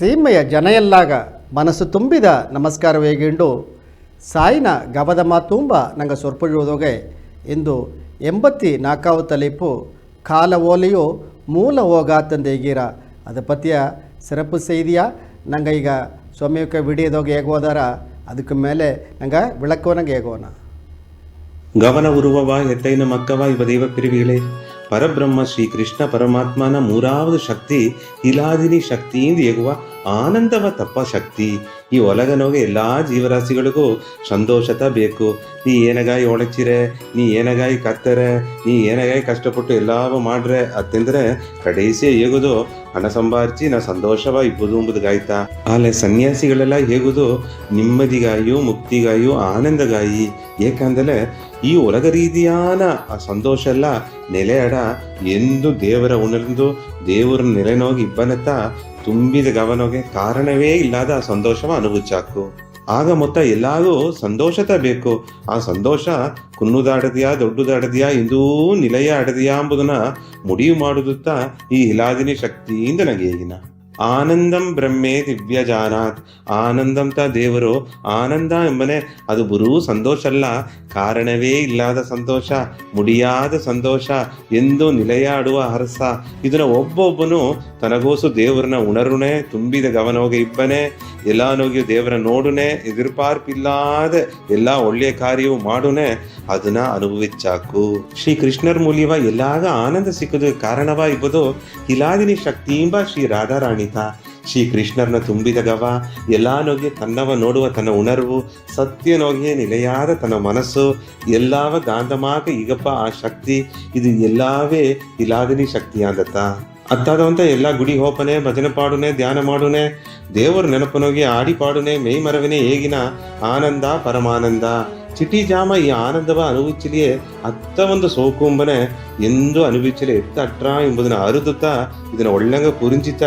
ಸೀಮೆಯ ಜನಯಲ್ಲಾಗ ಮನಸ್ಸು ತುಂಬಿದ ನಮಸ್ಕಾರವೇಗಿಂಡು ಸಾಯಿನ ಗವದ ಮಾತುಂಬ ನಂಗೆ ಸೊರ್ಪುಳುವುದೊಗೆ ಇಂದು 84 ತಲೀಪು ಕಾಲ ಓಲೆಯು ಮೂಲ ಹೋಗಾತಂದೇಗೀರ ಅದು ಪತಿಯ ಸಿರಪ್ಪು செய்தியா ನಂಗೆ ಈಗ ಸೊಮ್ಯಕ್ಕೆ ವಿಡಿಯೋದೋಗೆ ಹೇಗೋದಾರ ಅದಕ್ಕೆ ಮೇಲೆ ನಂಗೆ ವಿಳಕೋನಂಗೆ ಹೇಗೋಣ ಗವನ ಉರುವವ ಎತ್ತೈನ ಮಕ್ಕವ ಇವ ದೇವ ಪಿರಿವಿಗಳೇ ಪರಬ್ರಹ್ಮ ಶ್ರೀ ಕೃಷ್ಣ ಪರಮಾತ್ಮನ ಮೂರಾவது ಶಕ್ತಿ ಇಲಾದಿನಿ ಶಕ್ತಿಯಿಂದ ಹೇಗುವ ಆನಂದವ ತಪ್ಪ ಶಕ್ತಿ ಈ ಒಲಗನೋಗೆ ಎಲ್ಲಾ ಜೀವರಾಶಿಗಳಿಗೂ ಸಂತೋಷತ ಬೇಕು. ನೀ ಏನಗಾಯಿ ಒಳಚಿರೆ, ನೀ ಏನಗಾಯಿ ಕತ್ತರೆ, ನೀ ಏನಗಾಯಿ ಕಷ್ಟಪಟ್ಟು ಎಲ್ಲಾವ ಮಾಡ್ರೆ ಅತ್ತಂದ್ರೆ ಕಡೇಸೆ ಹೇಗುದು ಹಣ ಸಂಪಾದಿಸಿ ನಾ ಸಂತೋಷವ ಇಬ್ಬುದು ಎಂಬುದುಗಾಯ್ತಾ. ಆಲೆ ಸನ್ಯಾಸಿಗಳೆಲ್ಲ ಹೇಗುದು ನಿಮ್ಮದಿಗಾಯು ಮುಕ್ತಿಗಾಯು ಆನಂದಗಾಯಿ. ಏಕಂದ್ರೆ ಈ ಒಲಗ ರೀತಿಯಾನ ಆ ಸಂತೋಷ ಎಲ್ಲ ನೆಲೆಯಡ ಎಂದು ದೇವರ ಉಣರ್ದು ದೇವರ ನೆಲೆನೋಗಿ ಇಬ್ಬನತ್ತ ತುಂಬಿದ ಗವನೋಗೆ ಕಾರಣವೇ ಇಲ್ಲದ ಆ ಸಂತೋಷವ ಅನುಭವಿಸಾಕು. ಆಗ ಮೊತ್ತ ಎಲ್ಲಾಗೂ ಸಂತೋಷತ ಬೇಕು. ಆ ಸಂತೋಷ ಕುನ್ನುದಾಡದಿಯಾ ದೊಡ್ಡದಾಡದಿಯಾ ಇಂದೂ ನಿಲಯ ಆಡದಿಯಾ ಎಂಬುದನ್ನ ಮುಡಿಯು ಮಾಡುತ್ತ ಈ ಹಿಲಾದಿನಿ ಶಕ್ತಿಯಿಂದ ನಗೆಗಿನ ಆನಂದಂ ಬ್ರಹ್ಮೇ ದಿವ್ಯ ಜಾನಾತ್. ಆನಂದಂ ತ ದೇವರು ಆನಂದ ಎಂಬನೆ ಅದು ಬರೂ ಸಂತೋಷ ಅಲ್ಲ, ಕಾರಣವೇ ಇಲ್ಲದ ಸಂತೋಷ, ಮುಡಿಯಾದ ಸಂತೋಷ, ಎಂದು ನಿಲೆಯಾಡುವ ಹರಸ. ಇದನ್ನ ಒಬ್ಬೊಬ್ಬನು ತನಗೋಸು ದೇವರನ್ನ ಉಣರುಣೆ ತುಂಬಿದ ಗವನೋಗೆ ಇಬ್ಬನೆ ಎಲ್ಲಾನೋಗಿ ದೇವರ ನೋಡುನೆ ಎದುರ್ಪಾರ್ಪಿಲ್ಲಾದ ಎಲ್ಲ ಒಳ್ಳೆಯ ಕಾರ್ಯವು ಮಾಡುನೆ ಅದನ್ನ ಅನುಭವಿಸಾಕು. ಶ್ರೀ ಕೃಷ್ಣರ ಮೂಲವ ಎಲ್ಲಾಗ ಆನಂದ ಸಿಕ್ಕದು ಕಾರಣವ ಇಬ್ಬದು ಹಿಲಾದಿನಿ ಶಕ್ತಿಯಿಂದ ಶ್ರೀ ರಾಧಾರಾಣಿತ. ಶ್ರೀ ಕೃಷ್ಣರ್ನ ತುಂಬಿದ ಗವ ಎಲ್ಲಾನೋಗಿ ತನ್ನವ ನೋಡುವ ತನ್ನ ಉಣರ್ವು, ಸತ್ಯನೋಗಿಯೇ ನಿಲೆಯಾದ ತನ್ನ ಮನಸ್ಸು ಎಲ್ಲಾವ ಗಾಂಧಮಾಗ ಈಗಪ್ಪ ಆ ಶಕ್ತಿ ಇದು ಎಲ್ಲಾವೇ ಹಿಲಾದಿನಿ ಶಕ್ತಿ ಅಂದತ್ತ. ಅತ್ತಾದಂತ ಎಲ್ಲ ಗುಡಿ ಹೋಪನೆ ಭಜನೆ ಪಾಡುನೆ ಧ್ಯಾನ ಮಾಡುನೆ ದೇವರ ನೆನಪನೋಗಿ ಆಡಿ ಪಾಡುನೆ ಮೈ ಮರವಿನೇ ಹೇಗಿನ ಆನಂದ ಪರಮಾನಂದ. ಚಿಟಿ ಜಾಮ ಈ ಆನಂದವ ಅನುಭವಿಸಲಿಯೇ ಅತ್ತ ಒಂದು ಸೋಕುಂಬನೆ ಎಂದು ಅನುಭವಿಸಲಿ ಎತ್ತ ಅಟ್ರ ಎಂಬುದನ್ನ ಅರುದುತ್ತ ಇದನ್ನ ಒಳ್ಳಂಗ ಪುರಿಂಚಿತ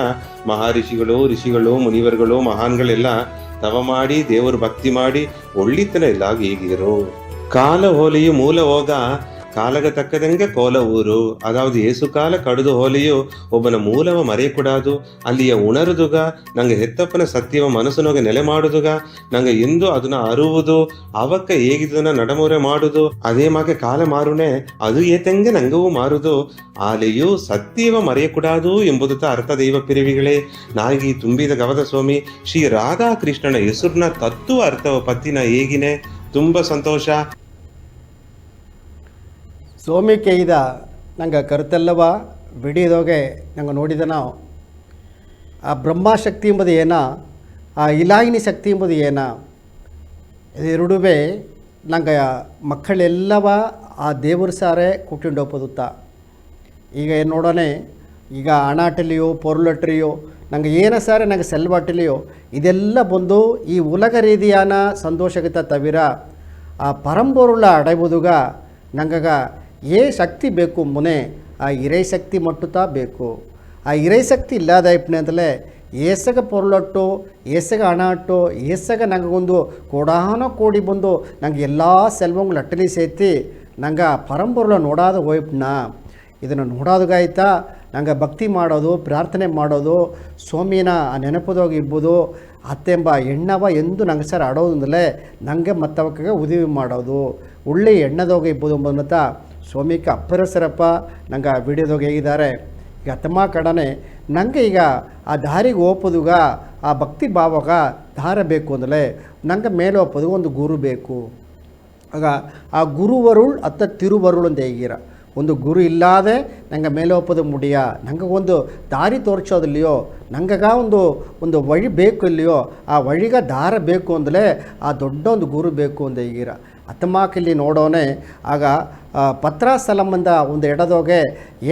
ಮಹಾರಿಷಿಗಳು ಋಷಿಗಳು ಮುನಿವರ್ಗಳು ಮಹಾನ್ಗಳೆಲ್ಲ ತವ ಮಾಡಿ ದೇವರು ಭಕ್ತಿ ಮಾಡಿ ಒಳ್ಳಿತನ ಎಲ್ಲ ಹೇಗಿರು. ಕಾಲ ಹೋಲಿಯು ಮೂಲ ಹೋಗ ಕಾಲಗ ತಕ್ಕದಂಗೆ ಕೋಲ ಊರು. ಅದಾವುದು ಏಸು ಕಾಲ ಕಡುದು ಹೋಲಿಯು ಒಬ್ಬನ ಮೂಲವ ಮರೆಯಕೂಡದು. ಅಲ್ಲಿಯ ಉಣರುದುಗ ನಂಗೆ ಹೆತ್ತಪ್ಪನ ಸತ್ಯವ ಮನಸ್ಸನೋಗೆ ನೆಲೆ ಮಾಡುದುಗ ನಂಗೆ ಎಂದು ಅದನ್ನ ಅರುವುದು ಅವಕ್ಕ ಹೇಗಿದ್ದನ್ನ ನಡಮೂರೆ ಮಾಡುದು. ಅದೇ ಮಾಗೆ ಕಾಲ ಮಾರುನೆ ಅದು ಏತಂಗೆ ನಂಗವೂ ಮಾರುದು. ಆಲೆಯು ಸತ್ಯವ ಮರೆಯಕೂಡದು ಎಂಬುದು ಅರ್ಥ ದೈವ ಪಿರಿವಿಗಳೇ. ನಾಗಿ ತುಂಬಿದ ಗವದ ಸ್ವಾಮಿ ಶ್ರೀ ರಾಧಾ ಕೃಷ್ಣನ ಹೆಸರಿನ ತತ್ವ ಅರ್ಥವ ಪತ್ತಿನ ಹೇಗಿನೆ ತುಂಬ ಸಂತೋಷ. ಸೋಮಿಕೆ ಇದ ನಂಗೆ ಕರುತೆಲ್ಲವ ಬಿಡಿದೋಗೆ ನಂಗೆ ನೋಡಿದ ನಾವು ಆ ಬ್ರಹ್ಮಶಕ್ತಿ ಎಂಬುದು ಏನ, ಆ ಇಲಾಯಿನಿ ಶಕ್ತಿ ಎಂಬುದು ಏನ, ಇದೆರಡುವೇ ನಂಗೆ ಮಕ್ಕಳೆಲ್ಲವ ಆ ದೇವರು ಸಾರೇ ಕುಟ್ಟಿಂಡೋಪದುತ್ತ. ಈಗ ಏನು ನೋಡೋಣ, ಈಗ ಹಣಾಟಲಿಯೋ ಪೊರ್ಲಟ್ರಿಯೋ ನಂಗೆ ಏನ ಸಾರೆ ನಂಗೆ ಸೆಲ್ವಾಟಲಿಯೋ ಇದೆಲ್ಲ ಬಂದು ಈ ಉಲಗ ರೀತಿಯಾನ ಸಂತೋಷಗತ ತವಿರ ಆ ಪರಂಪೊರುಳ ಅಡೆಯುವುದುಗ ನಂಗಗ ಏ ಶಕ್ತಿ ಬೇಕು ಮುನೆ ಆ ಇರೈ ಶಕ್ತಿ ಮಟ್ಟುತ್ತಾ ಬೇಕು. ಆ ಇರೈ ಶಕ್ತಿ ಇಲ್ಲದ ಇಪ್ಪನೆ ಅಂತಲೇ ಏಸಗ ಪೊರ್ಲೊಟ್ಟು ಏಸಗ ಹಣ ಅಟ್ಟು ಏಸಗ ನಂಗೊಂದು ಕೋಡಾನೋ ಕೋಡಿ ಬಂದು ನಂಗೆ ಎಲ್ಲ ಸೆಲ್ವಂಗಳು ಅಟ್ಟಲಿ ಸೇತಿ ನಂಗೆ ಪರಂಪೊರುಳ ನೋಡಾದ ಹೋಯ್ಪಣ್ಣ. ಇದನ್ನು ನೋಡೋದಾಯ್ತಾ ನಂಗೆ ಭಕ್ತಿ ಮಾಡೋದು ಪ್ರಾರ್ಥನೆ ಮಾಡೋದು ಸ್ವಾಮಿನ ಆ ನೆನಪದೋಗಿ ಇರ್ಬೋದು ಅತ್ತೆಂಬ ಎಣ್ಣವ ಎಂದು ನಂಗೆ ಸರ್ ಆಡೋದಂದಲೇ ನಂಗೆ ಮತ್ತವಕ್ಕೆ ಉದವಿ ಮಾಡೋದು ಒಳ್ಳೆ ಎಣ್ಣದೋಗ ಇರ್ಬೋದು ಬಂದತ್ತ ಸ್ವಾಮಿಗೆ ಅಪ್ಪರಸರಪ್ಪ ನಂಗೆ ಆ ವಿಡಿಯೋದೋಗಿ ಹೇಗಿದ್ದಾರೆ. ಈಗ ಅತ್ತಮ್ಮ ಕಡನೆ ನಂಗೆ ಈಗ ಆ ದಾರಿಗೆ ಹೋಗೋದುಗ ಆ ಭಕ್ತಿ ಭಾವಾಗ ದಾರ ಬೇಕು ಅಂದಲೇ ನಂಗೆ ಮೇಲೆ ಹೋಗೋದು ಒಂದು ಗುರು ಬೇಕು. ಆಗ ಆ ಗುರುವರುಳ್ ಅತ್ತ ತಿರುವರುಳು ಅಂತ ಹೇಗಿರ ಒಂದು ಗುರು ಇಲ್ಲದೆ ನಂಗೆ ಮೇಲೆ ಹೋಗೋದು ಮುಡಿಯ ನಂಗೆ ಒಂದು ದಾರಿ ತೋರಿಸೋದಿಲ್லைಯೋ ನಂಗಗ ಒಂದು ವഴി ಬೇಕು ಇಲ್ಲಿಯೋ ಆ ವഴിಗ ದಾರ ಬೇಕು ಅಂದಲೇ ಆ ದೊಡ್ಡ ಒಂದು ಗುರು ಬೇಕು ಅಂತ ಹೇಗಿರ. ಅತ್ತಮಾಕಿಲ್ಲಿ ನೋಡೋನೆ ಆಗ ಪತ್ರಾಸಲಂಬಂದ ಒಂದು ಎಡದೋಗೆ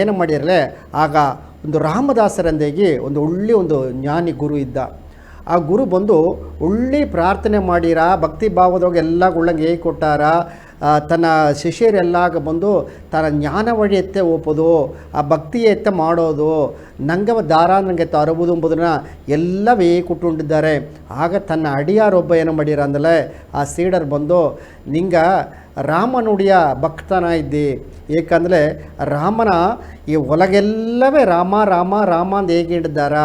ಏನು ಮಾಡಿರಲೆ ಆಗ ಒಂದು ರಾಮದಾಸರಂದೇಗಿ ಒಂದು ಒಳ್ಳೆ ಒಂದು ಜ್ಞಾನಿ ಗುರು ಇದ್ದ. ಆ ಗುರು ಬಂದು ಒಳ್ಳೆ ಪ್ರಾರ್ಥನೆ ಮಾಡಿರ ಭಕ್ತಿ ಭಾವದೋಗಿ ಎಲ್ಲ ಉಳ್ಳಂಗೆ ಹೇಗೆ ಕೊಟ್ಟಾರ. ತನ್ನ ಶಿಷ್ಯರೆಲ್ಲಾಗ ಬಂದು ತನ್ನ ಜ್ಞಾನ ವഴി ಎತ್ತೆ ಹೋಗೋದು ಆ ಭಕ್ತಿ ಎತ್ತೆ ಮಾಡೋದು ನಂಗವ ದಾರ ನನಗೆ ತರುವುದು ಎಂಬುದನ್ನು ಎಲ್ಲವೇ ಕೊಟ್ಟುಕೊಂಡಿದ್ದಾರೆ. ಆಗ ತನ್ನ ಅಡಿಯಾರೊಬ್ಬ ಏನು ಮಾಡಿರ ಅಂದಲೇ ಆ ಸೀಡರ್ ಬಂದು ನಿಂಗೆ ರಾಮನುಡಿಯ ಭಕ್ತನ ಇದ್ದಿ. ಏಕೆಂದರೆ ರಾಮನ ಈ ಒಳಗೆಲ್ಲವೇ ರಾಮ ರಾಮ ರಾಮ ಅಂತ ಹೇಗೆ ಹಿಡಿದಾರ.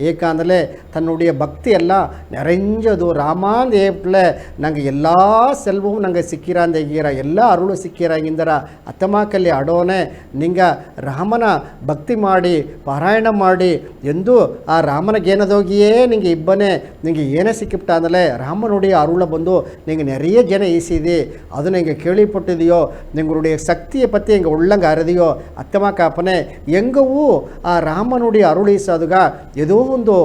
ಏಕೆಂದರೆ தன்னுடைய பக்தி எல்லாம் நிறைஞ்சது. ராமாந்த ஏப்பில் நாங்கள் எல்லா செல்வமும் நாங்கள் சிக்கிறாந்த ஈர ಎಲ್ಲ ಅರುಳು ಸಿಕ್ಕಿರಾಗಿಂದರ ಅತ್ತಮಾಕಲ್ಲಿ ಅಡೋನೆ ನಿಂಗ ರಾಮನ ಭಕ್ತಿ ಮಾಡಿ ಪಾರಾಯಣ ಮಾಡಿ ಎಂದು ಆ ರಾಮನಿಗೇನದೋಗಿಯೇ ನಿಂಗೆ ಇಬ್ಬನೇ ನಿಂಗೆ ಏನೇ ಸಿಕ್ಕಿಬಿಟ್ಟ ಅಂದಲೇ ರಾಮನುடைய ಅರುಳ ಬಂದು ನಿಂಗೆ நிறைய ಜನ ಈಸಿದೆ ಅದು ನಿಂಗೆ ಕೇಳಿಪಟ್ಟಿದೆಯೋ ನಿಂಗಳುடைய சக்தியை பற்றி எங்கள் உள்ளங்க அறுதியோ அத்தமா காப்பனே எங்கவೂ ಆ ರಾಮನುடைய ಅರುಳು ಈಸೋದುಗ ஏதோ ಒಂದು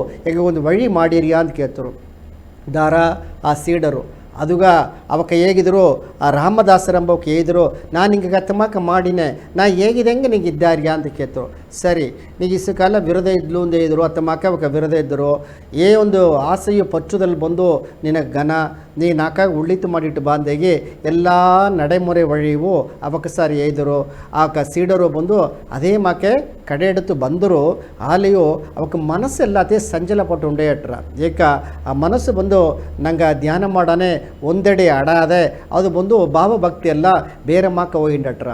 ವഴಿ ಮಾಡಿರಿಯಾ ಅಂತ ಕೇಳ್ತರು. ದಾರ ಆ ಸೀಡರು ಅದುಗ ಅವಕ್ಕೆ ಹೇಗಿದ್ರು ಆ ರಾಮದಾಸರಂಬಕ್ಕೆ ಹೇಗಿದ್ರು ನಾನು ಹಿಂಗೆ ಗತ್ತಮಾಕ ಮಾಡಿನೇ ನಾ ಹೇಗಿದಂಗೆ ನಿಂಗೆ ಇದ್ದಾರ್ಯಾ ಅಂತ ಕೇಳ್ತರು. ಸರಿ ನೀಗ ಇಷ್ಟು ಕಾಲ ವಿರೋಧ ಇದ್ಲು ಅಂತ ಹೇಳಿದ್ರು ಅತ್ತಮಾಕ ಅವಕ್ಕೆ ವಿರೋಧ ಇದ್ದರು ಒಂದು ಆಸೆಯು ಪಚ್ಚುದಲ್ಲಿ ಬಂದು ನಿನಗೆ ಘನ ನೀ ನಾಕಾಗ ಉಳ್ಳಿತು ಮಾಡಿಟ್ಟು ಬಾಂದೆಗೆ ಎಲ್ಲ ನಡೆಮೊರೆ ವழிವು ಅವಕ್ಕೆ ಸಾರಿ ಹೇಳಿದರು. ಆಕ ಸೀಡರು ಬಂದು ಅದೇ ಮಾಕೆ ಕಡೆ ಎಡುತ್ತು ಬಂದರು. ಆಲೆಯು ಅವಕ್ಕೆ ಮನಸ್ಸೆಲ್ಲ ಅದೇ ಸಂಜಲ ಪಟ್ಟು ಉಂಡೆ ಇಟ್ರ ಏಕ ಆ ಮನಸ್ಸು ಬಂದು ನಂಗೆ ಧ್ಯಾನ ಮಾಡಾನೆ ಒಂದೆಡೆ ಅಡಾದೆ ಅದು ಬಂದು ಭಾವಭಕ್ತಿ ಎಲ್ಲ ಬೇರೆ ಮಾಕ ಹೋಗಿಂಡಟ್ರ.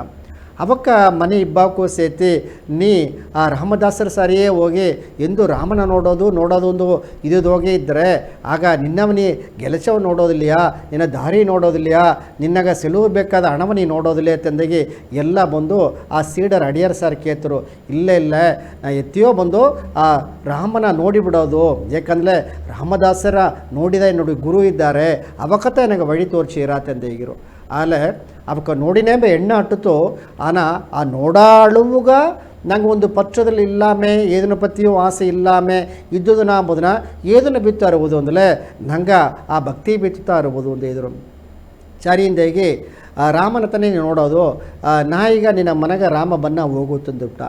ಅವಕ್ಕ ಮನೆ ಇಬ್ಬಾಕು ಸೇತಿ ನೀ ಆ ರಾಮದಾಸರ ಸಾರಿಯೇ ಹೋಗಿ ಎಂದು ರಾಮನ ನೋಡೋದು ಒಂದು ಇದು ಹೋಗಿ ಇದ್ದರೆ ಆಗ ನಿನ್ನವನಿ ಗೆಲಸವ ನೋಡೋದಿಲ್ಲ, ನಿನ್ನ ದಾರಿ ನೋಡೋದಿಲ್ಲ, ನಿನ್ನಗ ಸೆಲುವು ಬೇಕಾದ ಹಣವನಿ ನೋಡೋದಿಲ್ಲ ತಂದೆಗೆ ಎಲ್ಲ ಬಂದು ಆ ಸೀಡರ್ ಅಡಿಯರ್ ಸಾರ್ ಕೇತರು. ಇಲ್ಲ ನಾ ಎತ್ತಿಯೋ ಬಂದು ಆ ರಾಮನ ನೋಡಿಬಿಡೋದು. ಯಾಕಂದರೆ ರಾಮದಾಸರ ನೋಡಿ ಗುರು ಇದ್ದಾರೆ ಅವಕತ್ತ ನನಗೆ ವഴി ತೋರಿಸಿರಾ ತಂದೆಗಿರು. ಆಲೆ ಅವಕ್ಕೆ ನೋಡಿನೇ ಎಣ್ಣೆ ಹಟ್ಟಿತು ಆನ ಆ ನೋಡಾಳುವುಗ ನಂಗೆ ಒಂದು ಪಕ್ಷದಲ್ಲಿ ಇಲ್ಲಾಮೆ ಏದನ ಪತಿಯೋ ಆಸೆ ಇಲ್ಲಾಮೆ ಇದ್ದುದು ನಾ ಅಂಬುದನ್ನ ಏದನ್ನು ಬಿತ್ತಾ ಇರುವುದು ಅಂದಲೇ ನಂಗೆ ಆ ಭಕ್ತಿ ಬಿತ್ತುತ್ತಾ ಇರುವುದು ಅಂತ ಇದ್ರು. ಚಾರಿಯಿಂದಾಗಿ ರಾಮನ ತನೇ ನೋಡೋದು ನಾ ಈಗ ನಿನ್ನ ಮನೆಗೆ ರಾಮ ಬನ್ನ ಹೋಗುತ್ತಂದುಬಿಟ್ಟ.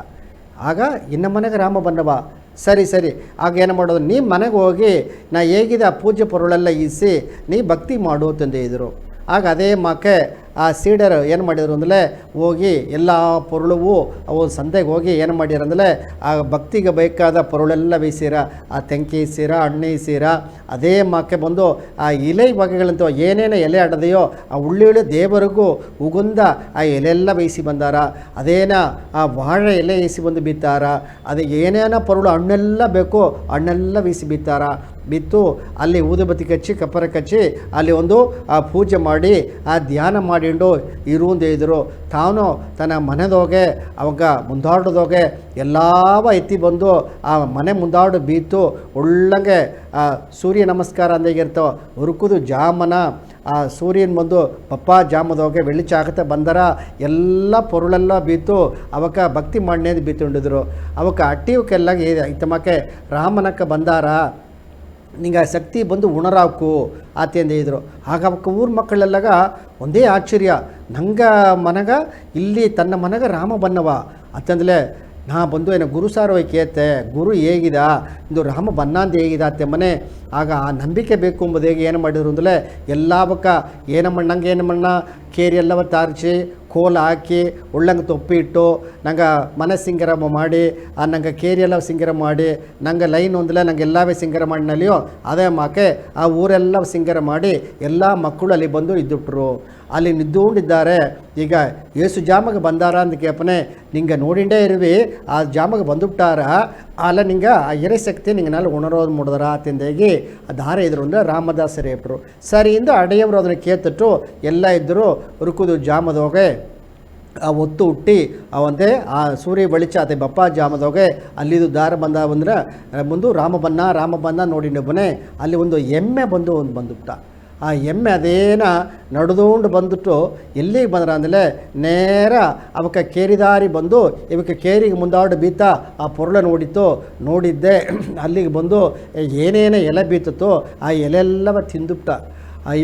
ಆಗ ಇನ್ನ ಮನೆಗೆ ರಾಮ ಬನ್ನವ ಸರಿ ಆಗ ಏನು ಮಾಡೋದು ನೀ ಮನೆಗೆ ಹೋಗಿ ನಾ ಹೇಗಿದೆ ಆ ಪೂಜೆ ಪೊರುಳೆಲ್ಲ ಈಸಿ ನೀ ಭಕ್ತಿ ಮಾಡು ತಂದೆ ಇದ್ರು. ಆಗ ಅದೇ ಮಾಕೆ ಆ ಸೀಡರ್ ಏನು ಮಾಡಿದ್ರು ಅಂದರೆ ಹೋಗಿ ಎಲ್ಲ ಪೊರುಳುವು ಅವು ಸಂತೆಗೆ ಹೋಗಿ ಏನು ಮಾಡಿದ್ರು ಅಂದರೆ ಆ ಭಕ್ತಿಗೆ ಬೇಕಾದ ಪೊರುಳೆಲ್ಲ ಬೇಯಿಸಿರ ಆ ತೆಂಕಿ ಸೀರ ಹಣ್ಣಿ ಸೀರ ಅದೇ ಮಾಕೆ ಬಂದು ಆ ಎಲೆ ಬಗೆಗಳಂತೂ ಏನೇನು ಎಲೆ ಆಡದೆಯೋ ಆ ಉಳ್ಳಿ ದೇವರಿಗೂ ಉಗುಂದ ಆ ಎಲೆಲ್ಲ ಬೇಯಿಸಿ ಬಂದಾರ. ಅದೇನ ಆ ವಾഴೆ ಎಲೆ ಬೇಯಿಸಿ ಬಂದು ಬಿತ್ತಾರ. ಅದು ಏನೇನೋ ಪೊರುಳು ಹಣ್ಣೆಲ್ಲ ಬೇಕೋ ಹಣ್ಣೆಲ್ಲ ಬೇಯಿಸಿ ಬಿತ್ತಾರ. ಬಿತ್ತು ಅಲ್ಲಿ ಊದುಬತ್ತಿ ಕಚ್ಚಿ ಕಪ್ಪರ ಕಚ್ಚಿ ಅಲ್ಲಿ ಒಂದು ಆ ಪೂಜೆ ಮಾಡಿ ಆ ಧ್ಯಾನ ಮಾಡಿಕೊಂಡು ಇರುವಂದು ಇದ್ರು. ತಾನು ತನ್ನ ಮನೆದೋಗೆ ಅವಾಗ ಮುಂದಾಡೋದೋಗೆ ಎಲ್ಲವ ಎತ್ತಿ ಬಂದು ಆ ಮನೆ ಮುಂದಾಡು ಬೀತು ಒಳ್ಳಂಗೆ ಆ ಸೂರ್ಯ ನಮಸ್ಕಾರ ಅಂದಾಗಿರ್ತಾವೆ ಹುರುಕುದು ಜಾಮನ ಆ ಸೂರ್ಯನ ಬಂದು ಪಪ್ಪ ಜಾಮದೋಗೆ ಬೆಳ್ಳಿಚಾಕತ್ತೆ ಬಂದರ ಎಲ್ಲ ಪೊರುಳೆಲ್ಲ ಬೀತು ಅವಕ್ಕೆ ಭಕ್ತಿ ಮಾಡನೇದು ಬೀತುಂಡಿದ್ರು. ಅವಕ್ಕೆ ಅಟ್ಟಿವಕ್ಕೆಲ್ಲ ಇತ್ತಮಕ್ಕೆ ರಾಮನಕ್ಕೆ ಬಂದಾರ ನಿಂಗೆ ಶಕ್ತಿ ಬಂದು ಉಣರಾಕು ಆತೆಂದು ಹೇಳಿದರು. ಆಗ ಅವಕ್ಕೆ ಊರ ಮಕ್ಕಳೆಲ್ಲಾಗ ಒಂದೇ ಆಶ್ಚರ್ಯ ನಂಗೆ ಮನಗ ಇಲ್ಲಿ ತನ್ನ ಮನೆಗೆ ರಾಮ ಬನ್ನವ ಅಂತಂದಲೇ ನಾ ಬಂದು ಏನೋ ಗುರು ಸಾರು ಕೇತೆ ಗುರು ಹೇಗಿದ ಇಂದು ರಾಮ ಬನ್ನಾಂತ ಹೇಗಿದ ಅತ್ತೆ ಮನೆ. ಆಗ ಆ ನಂಬಿಕೆ ಬೇಕು ಎಂಬುದು ಹೇಗೆ ಏನು ಮಾಡಿದ್ರು ಅಂದರೆ ಎಲ್ಲ ಬಕ್ಕ ಏನು ಮಣ್ಣಂಗೆ ಏನು ಮಣ್ಣ ಕೇರಿ ಎಲ್ಲವ ತಾರಿಸಿ ಕೋಲು ಹಾಕಿ ಉಳ್ಳಂಗೆ ತೊಪ್ಪಿ ಇಟ್ಟು ನಂಗೆ ಮನೆ ಸಿಂಗರ ಮಾಡಿ ಆ ನಂಗೆ ಕೇರಿ ಎಲ್ಲ ಸಿಂಗರ ಮಾಡಿ ನಂಗೆ ಲೈನ್ ಒಂದಲೇ ನಂಗೆ ಎಲ್ಲವೇ ಸಿಂಗರ ಮಾಡಿನಲ್ಲಿಯೋ ಅದೇ ಮಾಕೆ ಆ ಊರೆಲ್ಲ ಸಿಂಗರ ಮಾಡಿ ಎಲ್ಲ ಮಕ್ಕಳು ಅಲ್ಲಿ ಬಂದು ಇದ್ದುಬಿಟ್ರು. ಅಲ್ಲಿ ನಿದ್ದುಕೊಂಡಿದ್ದಾರೆ. ಈಗ ಏಸು ಜಾಮಗೆ ಬಂದಾರ ಅಂತ ಕೇಪನೆ ನಿಂಗೆ ನೋಡಿಂಡೇ ಇರುವಿ ಆ ಜಾಮಗೆ ಬಂದುಬಿಟ್ಟಾರ ಅಲ್ಲ ನಿಂಗೆ ಆ ಎರೆ ಶಕ್ತಿ ನಿಂಗೆ ನಾಳೆ ಉಣರೋದು ಮುಡಿದ್ರ ತಿಂದಾಗಿ ಆ ದಾರ ಇದ್ರು ಅಂದರೆ ರಾಮದಾಸರೇ ಇಟ್ಟರು. ಸರಿಯಿಂದ ಅಡೆಯವರು ಅದನ್ನು ಕೇತಿಟ್ಟು ಎಲ್ಲ ಇದ್ದರು ಹುರುಕುದು ಜಾಮದೋಗೆ ಆ ಒತ್ತು ಹುಟ್ಟಿ ಅವಂದೇ ಆ ಸೂರ್ಯ ಬೆಳಿಚ ಅದೇ ಬಪ್ಪ ಜಾಮದೋಗೆ ಅಲ್ಲಿದು ದಾರ ಬಂದ್ರೆ ಮುಂದೆ ರಾಮ ಬನ್ನ ನೋಡಿ ಬನೆ ಅಲ್ಲಿ ಒಂದು ಎಮ್ಮೆ ಬಂದು ಒಂದು ಬಂದುಬಿಟ್ಟ. ಆ ಎಮ್ಮೆ ಅದೇನ ನಡೆದುಕೊಂಡು ಬಂದುಬಿಟ್ಟು ಎಲ್ಲಿಗೆ ಬಂದ್ರ ಅಂದರೆ ನೇರ ಅವಕ್ಕೆ ಕೇರಿದಾರಿ ಬಂದು ಇವಕ್ಕೆ ಕೇರಿಗೆ ಮುಂದಾಡು ಬೀತ ಆ ಪೊರುಳ ನೋಡಿದ್ದೆ ಅಲ್ಲಿಗೆ ಬಂದು ಏನೇನೇ ಎಲೆ ಬೀತತ್ತೋ ಆ ಎಲೆಲ್ಲವ ತಿಂದುಬಿಟ್ಟ.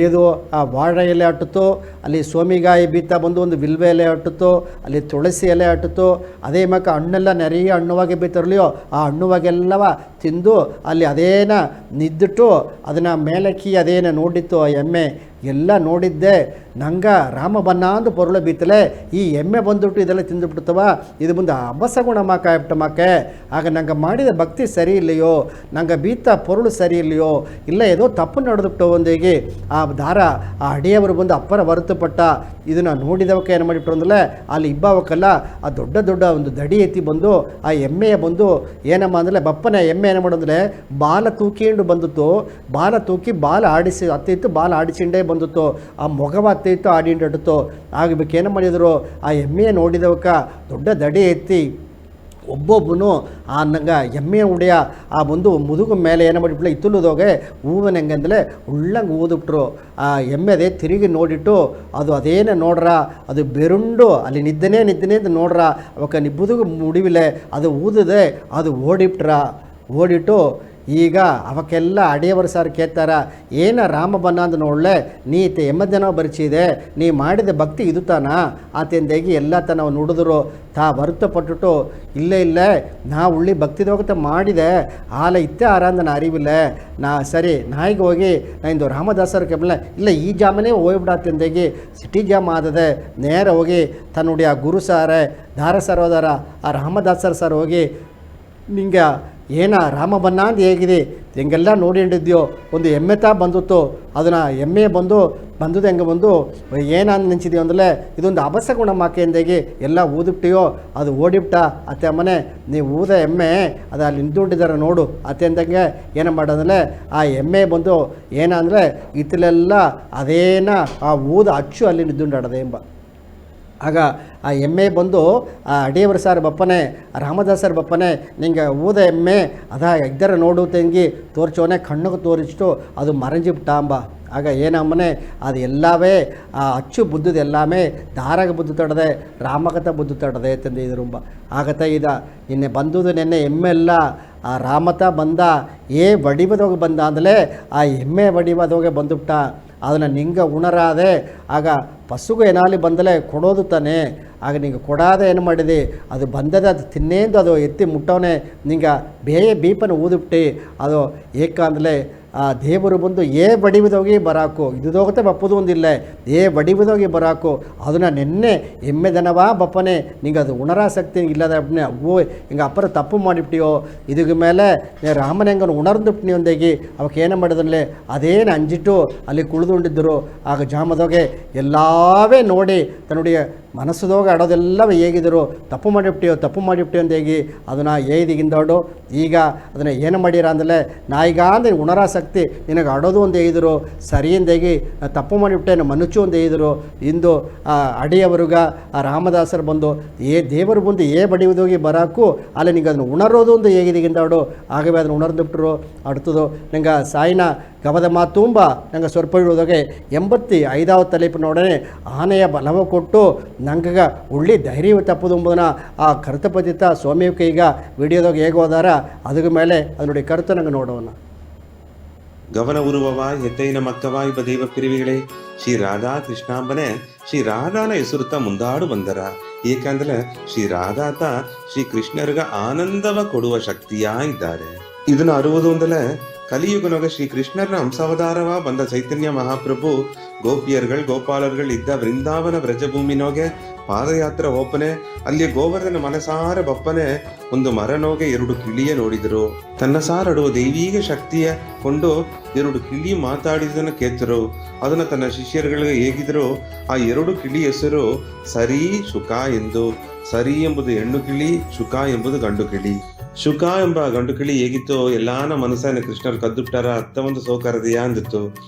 ಇದು ಆ ವಾഴ ಎಲೆ ಅಟ್ಟಿತು, ಅಲ್ಲಿ ಸೋಮಿಗಾಯಿ ಬೀತ ಬಂದು ಒಂದು ವಿಲ್ವೆ ಎಲೆ ಅಟ್ಟಿತು, ಅಲ್ಲಿ ತುಳಸಿ ಎಲೆ ಅಟ್ಟಿತು. ಅದೇ ಮಕ್ಕ ಹಣ್ಣೆಲ್ಲ ನೆರೆಯ ಹಣ್ಣುವಾಗಿ ಬೀತರಲಿಯೋ ಆ ಹಣ್ಣುವಾಗೆಲ್ಲವ ತಿಂದು ಅಲ್ಲಿ ಅದೇನ ನಿದ್ದಿಟ್ಟು ಅದನ್ನು ಮೇಲಕ್ಕಿ ಅದೇನ ನೋಡಿತ್ತು ಆ ಎಮ್ಮೆ ಎಲ್ಲ ನೋಡಿದ್ದೆ ನಂಗೆ ರಾಮ ಬನ್ನ ಅಂದು ಪೊರುಳ ಬೀತಲೆ ಈ ಎಮ್ಮೆ ಬಂದುಬಿಟ್ಟು ಇದೆಲ್ಲ ತಿಂದುಬಿಡ್ತವ ಇದು ಮುಂದೆ ಅಬಸಗುಣ ಮಾಕಾಯ್ಬಿಟ್ಟಮಾಕೆ ಆಗ ನಂಗೆ ಮಾಡಿದ ಭಕ್ತಿ ಸರಿ ಇಲ್ಲೆಯೋ ನಂಗೆ ಬೀತ ಪೊರುಳು ಸರಿ ಇಲ್ಲೆಯೋ ಇಲ್ಲ ಏದೋ ತಪ್ಪು ನಡೆದುಬಿಟ್ಟು ಒಂದಿಗೆ ಆ ದಾರ ಆ ಅಡಿಯವರು ಬಂದು ಅಪ್ಪರ ಹೊರತುಪಟ್ಟ ಇದನ್ನು ನೋಡಿದವಕ್ಕೆ ಏನು ಮಾಡಿಬಿಟ್ರು ಅಂದಲೇ ಅಲ್ಲಿ ಇಬ್ಬವಕ್ಕಲ್ಲ ಆ ದೊಡ್ಡ ದೊಡ್ಡ ಒಂದು ದಡಿ ಎತ್ತಿ ಬಂದು ಆ ಎಮ್ಮೆಯ ಬಂದು ಏನಮ್ಮ ಅಂದರೆ ಬಪ್ಪನ ಎಮ್ಮೆ ಏನು ಮಾಡೋಂದರೆ ಬಾಲ ತೂಕಿಂಡು ಬಂದಿತ್ತು ಬಾಲ ತೂಕಿ ಬಾಲ ಆಡಿಸಿ ಅತ್ತಿತ್ತು ಬಾಲ ಆಡಿಸಿಂಡೇ ಬಂದಿತ್ತು ಆ ಮೊಗವ ಅತ್ತಿತ್ತು ಆಡಿಂಡಿಟ್ಟು ಆಗಬೇಕು ಏನು ಮಾಡಿದರು ಆ ಎಮ್ಮೆಯ ನೋಡಿದವಕ್ಕ ದೊಡ್ಡ ದಡಿ ಎತ್ತಿ ಒಬ್ಬೊಬ್ಬನು ಆ ನಂಗೆ ಎಮ್ಮೆಯ ಉಡಿಯ ಆ ಒಂದು ಮುದುಗು ಮೇಲೆ ಏನು ಮಾಡಿಬಿಟ್ಲೆ ಇತ್ತುಲುದೋಗೆ ಹೂವನ ಹೆಂಗಂದಲೇ ಉಳ್ಳಂಗೆ ಊದುಬಿಟ್ರು ಆ ಎಮ್ಮೆದೆ ತಿರುಗಿ ನೋಡಿಟ್ಟು ಅದು ಅದೇನೇ ನೋಡ್ರ ಅದು ಬೆರುಂಡು ಅಲ್ಲಿ ನಿದ್ದನೇ ಅಂತ ನೋಡ್ರ ಅವಕ್ಕೆ ನಿಬ್ಬುದುಗು ಮುಡಿವಿಲೆ ಅದು ಊದಿದೆ ಅದು ಓಡಿಟ್ಟು ಈಗ ಅವಕ್ಕೆಲ್ಲ ಅಡಿಯವರು ಸಾರು ಕೇಳ್ತಾರ ಏನ ರಾಮ ಬನ್ನ ಅಂದು ನೋಡಲೆ ನೀ ಎಮ್ಮದನ ಬರಿಸಿದೆ ನೀ ಮಾಡಿದ ಭಕ್ತಿ ಇದು ತಾನ ಆತೆಂದಾಗಿ ಎಲ್ಲ ನಾವು ನುಡಿದ್ರು ತಾ ಹೊರತುಪಟ್ಟು ಇಲ್ಲೇ ನಾ ಉಳ್ಳಿ ಭಕ್ತಿದೋಗತ ಮಾಡಿದೆ ಆಲ ಇತ್ತೆ ಆರಾಂದ ನಾ ಅರಿವಿಲ್ಲ ನಾ ಸರಿ ನಾಯಿಗೆ ಹೋಗಿ ನಾ ಇಂದು ರಾಮದಾಸರ ಕೆಮ್ಮಲೆ ಇಲ್ಲ ಈ ಜಾಮನೇ ಹೋಗ್ಬಿಡಾತೆಂದಾಗಿ ಸಿಟಿ ಜಾಮ ಆದದೆ ನೇರ ಹೋಗಿ ತನ್ನುಡಿ ಆ ಗುರು ಸಾರೆ ದಾರ ಸರ್ ಹೋದಾರ ಆ ರಾಮದಾಸರ ಸರ್ ಹೋಗಿ ನಿಂಗೆ ಏನ ರಾಮ ಬನ್ನ ಅಂತ ಹೇಗಿದೆ ಹೆಂಗೆಲ್ಲ ನೋಡಿದ್ಯೋ ಒಂದು ಎಮ್ಮೆ ತಾ ಬಂದಿತ್ತು ಅದನ್ನು ಎಮ್ಮೆ ಬಂದು ಹೆಂಗೆ ಬಂದು ಏನಂದು ನೆನ್ಸಿದೀವಿ ಅಂದಲೇ ಇದೊಂದು ಅಬಸಗುಣ ಮಾಕೆಂದಾಗಿ ಎಲ್ಲ ಊದಿಬಿಟ್ಟಿಯೋ ಅದು ಓಡಿಬಿಟ್ಟ ಅತ್ತೆ ಅಮ್ಮನೆ ನೀವು ಊದ ಎಮ್ಮೆ ಅದು ಅಲ್ಲಿ ನಿಂತ್ಕೊಂಡಿದ್ದಾರೆ ನೋಡು ಅತ್ತೆ ಅಂದಂಗೆ ಏನು ಮಾಡೋದಂದರೆ ಆ ಎಮ್ಮೆ ಬಂದು ಏನಂದರೆ ಇತ್ತಲೆಲ್ಲ ಅದೇನ ಆ ಊದ ಅಚ್ಚು ಅಲ್ಲಿ ನಿಂತ್ಕೊಂಡಾಡದೆ ಎಂಬ ಆಗ ಆ ಎಮ್ಮೆ ಬಂದು ಆ ಅಡಿಯವರು ಸಾರ್ ಬಪ್ಪನೆ ರಾಮದಾಸರ ಬಪ್ಪನೆ ನಿಂಗೆ ಊದ ಎಮ್ಮೆ ಅದ ಇದ್ದರ ನೋಡು ತಂಗಿ ತೋರ್ಚೋನೆ ಕಣ್ಣಿಗೆ ತೋರಿಸಿಟ್ಟು ಅದು ಮರಂಜಿಬಿಟ್ಟ ಅಂಬ ಆಗ ಏನಮ್ಮನೆ ಅದು ಎಲ್ಲವೇ ಆ ಅಚ್ಚು ಬುದ್ಧದ ಎಲ್ಲಾಮೇ ದಾರಾಗ ಬುದ್ಧು ತಡದೆ ರಾಮಕಥ ಬುದ್ಧು ತಡದೆ ತಂದಿದ್ರುಂಬ ಆಗತ್ತ ಇದ ನಿನ್ನೆ ಬಂದುದು ನೆನ್ನೆ ಎಮ್ಮೆಲ್ಲ ಆ ರಾಮತ ಬಂದ ವಡಿಬದೋಗಿ ಬಂದ ಅಂದಲೇ ಆ ಎಮ್ಮೆ ವಡಿಬದೋಗೆ ಬಂದುಬಿಟ್ಟ ಅದನ್ನು ನಿಂಗೆ ಉಣರಾದೆ ಆಗ ಪಸುಗು ಏನಾಲಿ ಬಂದಲೇ ಕೊಡೋದು ತಾನೆ ಆಗ ನಿಂಗೆ ಕೊಡಾದೆ ಏನು ಮಾಡಿದೆ ಅದು ಬಂದದ ಅದು ತಿನ್ನೇಂದು ಅದು ಎತ್ತಿ ಮುಟ್ಟವನೇ ನಿಂಗೆ ಬೇಯ ಬೀಪನ ಊದುಬಿಟ್ಟು ಅದು ಏಕಂದಲೇ ಆ ದೇವರು ಬಂದು ಬಡಿಬದೋಗಿ ಬರಾಕು ಇದುದೋಗತ್ತೆ ಬಪ್ಪದು ಒಂದಿಲ್ಲ ಬಡಿಬದೋಗಿ ಬರಾಕು ಅದನ್ನು ನೆನ್ನೆ ಎಮ್ಮೆದನವಾ ಬಪ್ಪನೆ ನಿಂಗೆ ಅದು ಉಣರಾಸಕ್ತಿ ಇಲ್ಲದ ಓ ಹಿಂಗೆ ಅಪ್ಪರ ತಪ್ಪು ಮಾಡಿಬಿಟ್ಟಿಯೋ ಇದಕ್ಕೆ ಮೇಲೆ ರಾಮನ ಹೆಂಗನ್ನು ಉಣರ್ದುಬಿಟ್ನಿ ಒಂದಾಗಿ ಅವಕ್ಕೆ ಏನು ಮಾಡಿದ್ರಲ್ಲೇ ಅದೇನು ಅಂಜಿಟ್ಟು ಅಲ್ಲಿ ಕುಳಿದುಕೊಂಡಿದ್ದರು ಆಗ ಜಾಮದೋಗೆ ಎಲ್ಲವೇ ನೋಡಿ ತನ್ನುடைய ಮನಸ್ಸುದೋಗ ಆಡೋದೆಲ್ಲವೇ ಹೇಗಿದ್ರು ತಪ್ಪು ಮಾಡಿಬಿಟ್ಟಿಯೋ ಅಂತ ಹೇಗಿ ಅದನ್ನು ಏದಿಗಿಂದೋಡು ಈಗ ಅದನ್ನು ಏನು ಮಾಡಿರ ಅಂದಲೇ ನಾಯಿಗ ಅಂದರೆ ಉಣರಾಸಕ್ತಿ ನಿನಗೆ ಆಡೋದು ಒಂದು ಹೇಗಿದ್ರು ಸರಿಯಿಂದಾಗಿ ತಪ್ಪು ಮಾಡಿಬಿಟ್ಟೆ ಮನುಚು ಒಂದು ಹೇಗಿದ್ರು ಇಂದು ಆ ಅಡಿಯವರಿಗ ಆ ರಾಮದಾಸರು ಬಂದು ದೇವರು ಬಂದು ಬಡಿಯುವುದೋಗಿ ಬರಾಕು ಅಲ್ಲಿ ನಿಂಗೆ ಅದನ್ನು ಉಣರೋದು ಒಂದು ಹೇಗಿದಿಗಿಂದಾಡು ಆಗವೇ ಅದನ್ನು ಉಣರ್ದುಬಿಟ್ರು ಅಡ್ತದು ನಂಗೆ ಸಾಯಿನ ಗವದ ಮಾತುಂಬ ನಂಗೆ ಸ್ವರ್ಪಡುವುದಾಗೆ 85వ ತಲೆಪಿನೊಡನೆ ಆನೆಯ ಬಲವ ಕೊಟ್ಟು ನಂಗೆ ಉಳ್ಳಿ ಧೈರ್ಯ ತಪ್ಪದು ಎಂಬುದನ್ನು ಆ ಕರ್ತಪತಿತ ಸ್ವಾಮಿಯಕ್ಕೆ ಈಗ ವಿಡಿಯೋದಾಗ ಹೇಗೆ ಹೋದಾರ ಅದ್ರ ಮೇಲೆ ಅದು ನೋಡಿ ಕರ್ತ ನಂಗೆ ನೋಡೋಣ ಗವನ ಉರುವವ ಎತ್ತೈನ ಮಕ್ಕವ ಇಬ್ಬ ದೈವ ಪಿರಿವಿಗಳೇ ಶ್ರೀ ರಾಧಾ ಕೃಷ್ಣಾಂಬನೆ ಶ್ರೀ ರಾಧಾನ ಹೆಸರುತ್ತ ಮುಂದಾಡು ಬಂದರ ಏಕೆಂದ್ರೆ ಶ್ರೀ ರಾಧಾತ ಶ್ರೀ ಕೃಷ್ಣರ್ಗ ಆನಂದವ ಕೊಡುವ ಶಕ್ತಿಯ ಇದ್ದಾರೆ ಇದನ್ನು ಅರುವುದು ಅಂದಲೇ ಕಲಿಯುಗನೊಗ ಶ್ರೀ ಕೃಷ್ಣರ್ನ ಅಂಶಾವತಾರವ ಬಂದ ಚೈತನ್ಯ ಮಹಾಪ್ರಭು ಗೋಪಾಲರ್ಗಳು ಇದ್ದ ವೃಂದಾವನ ವ್ರಜಭೂಮಿನೋಗೆ ಪಾದಯಾತ್ರೆ ಓಪನೆ ಅಲ್ಲಿ ಗೋವರ್ಧನ ಮನಸಾರ ಬಪ್ಪನೆ ಒಂದು ಮರನೋಗೆ 2 ಕಿಳಿಯ ನೋಡಿದರು ತನ್ನ ಸಾರಡುವ ದೈವೀಗ ಶಕ್ತಿಯ ಕೊಂಡು 2 ಕಿಳಿ ಮಾತಾಡಿದನ್ನು ಕೇತರು ಅದನ್ನು ತನ್ನ ಶಿಷ್ಯರುಗಳಿಗೆ ಹೇಗಿದ್ರು ಆ 2 ಕಿಳಿ ಹೆಸರು ಸರಿ ಶುಕ ಎಂದು ಸರಿ ಎಂಬುದು ಹೆಣ್ಣು ಕಿಳಿ ಶುಕ ಎಂಬುದು ಗಂಡು ಕಿಳಿ ಶುಕ ಎಂಬ ಗಂಡು ಕಿಳಿ ಹೇಗಿತ್ತು ಎಲ್ಲಾನ ಮನಸ್ಸನ್ನ ಕೃಷ್ಣರು ಕದ್ದುಬಿಟ್ಟಾರ ಅತ್ತ ಒಂದು ಸೋಕರದೆಯಾ ಅಂದಿತ್ತು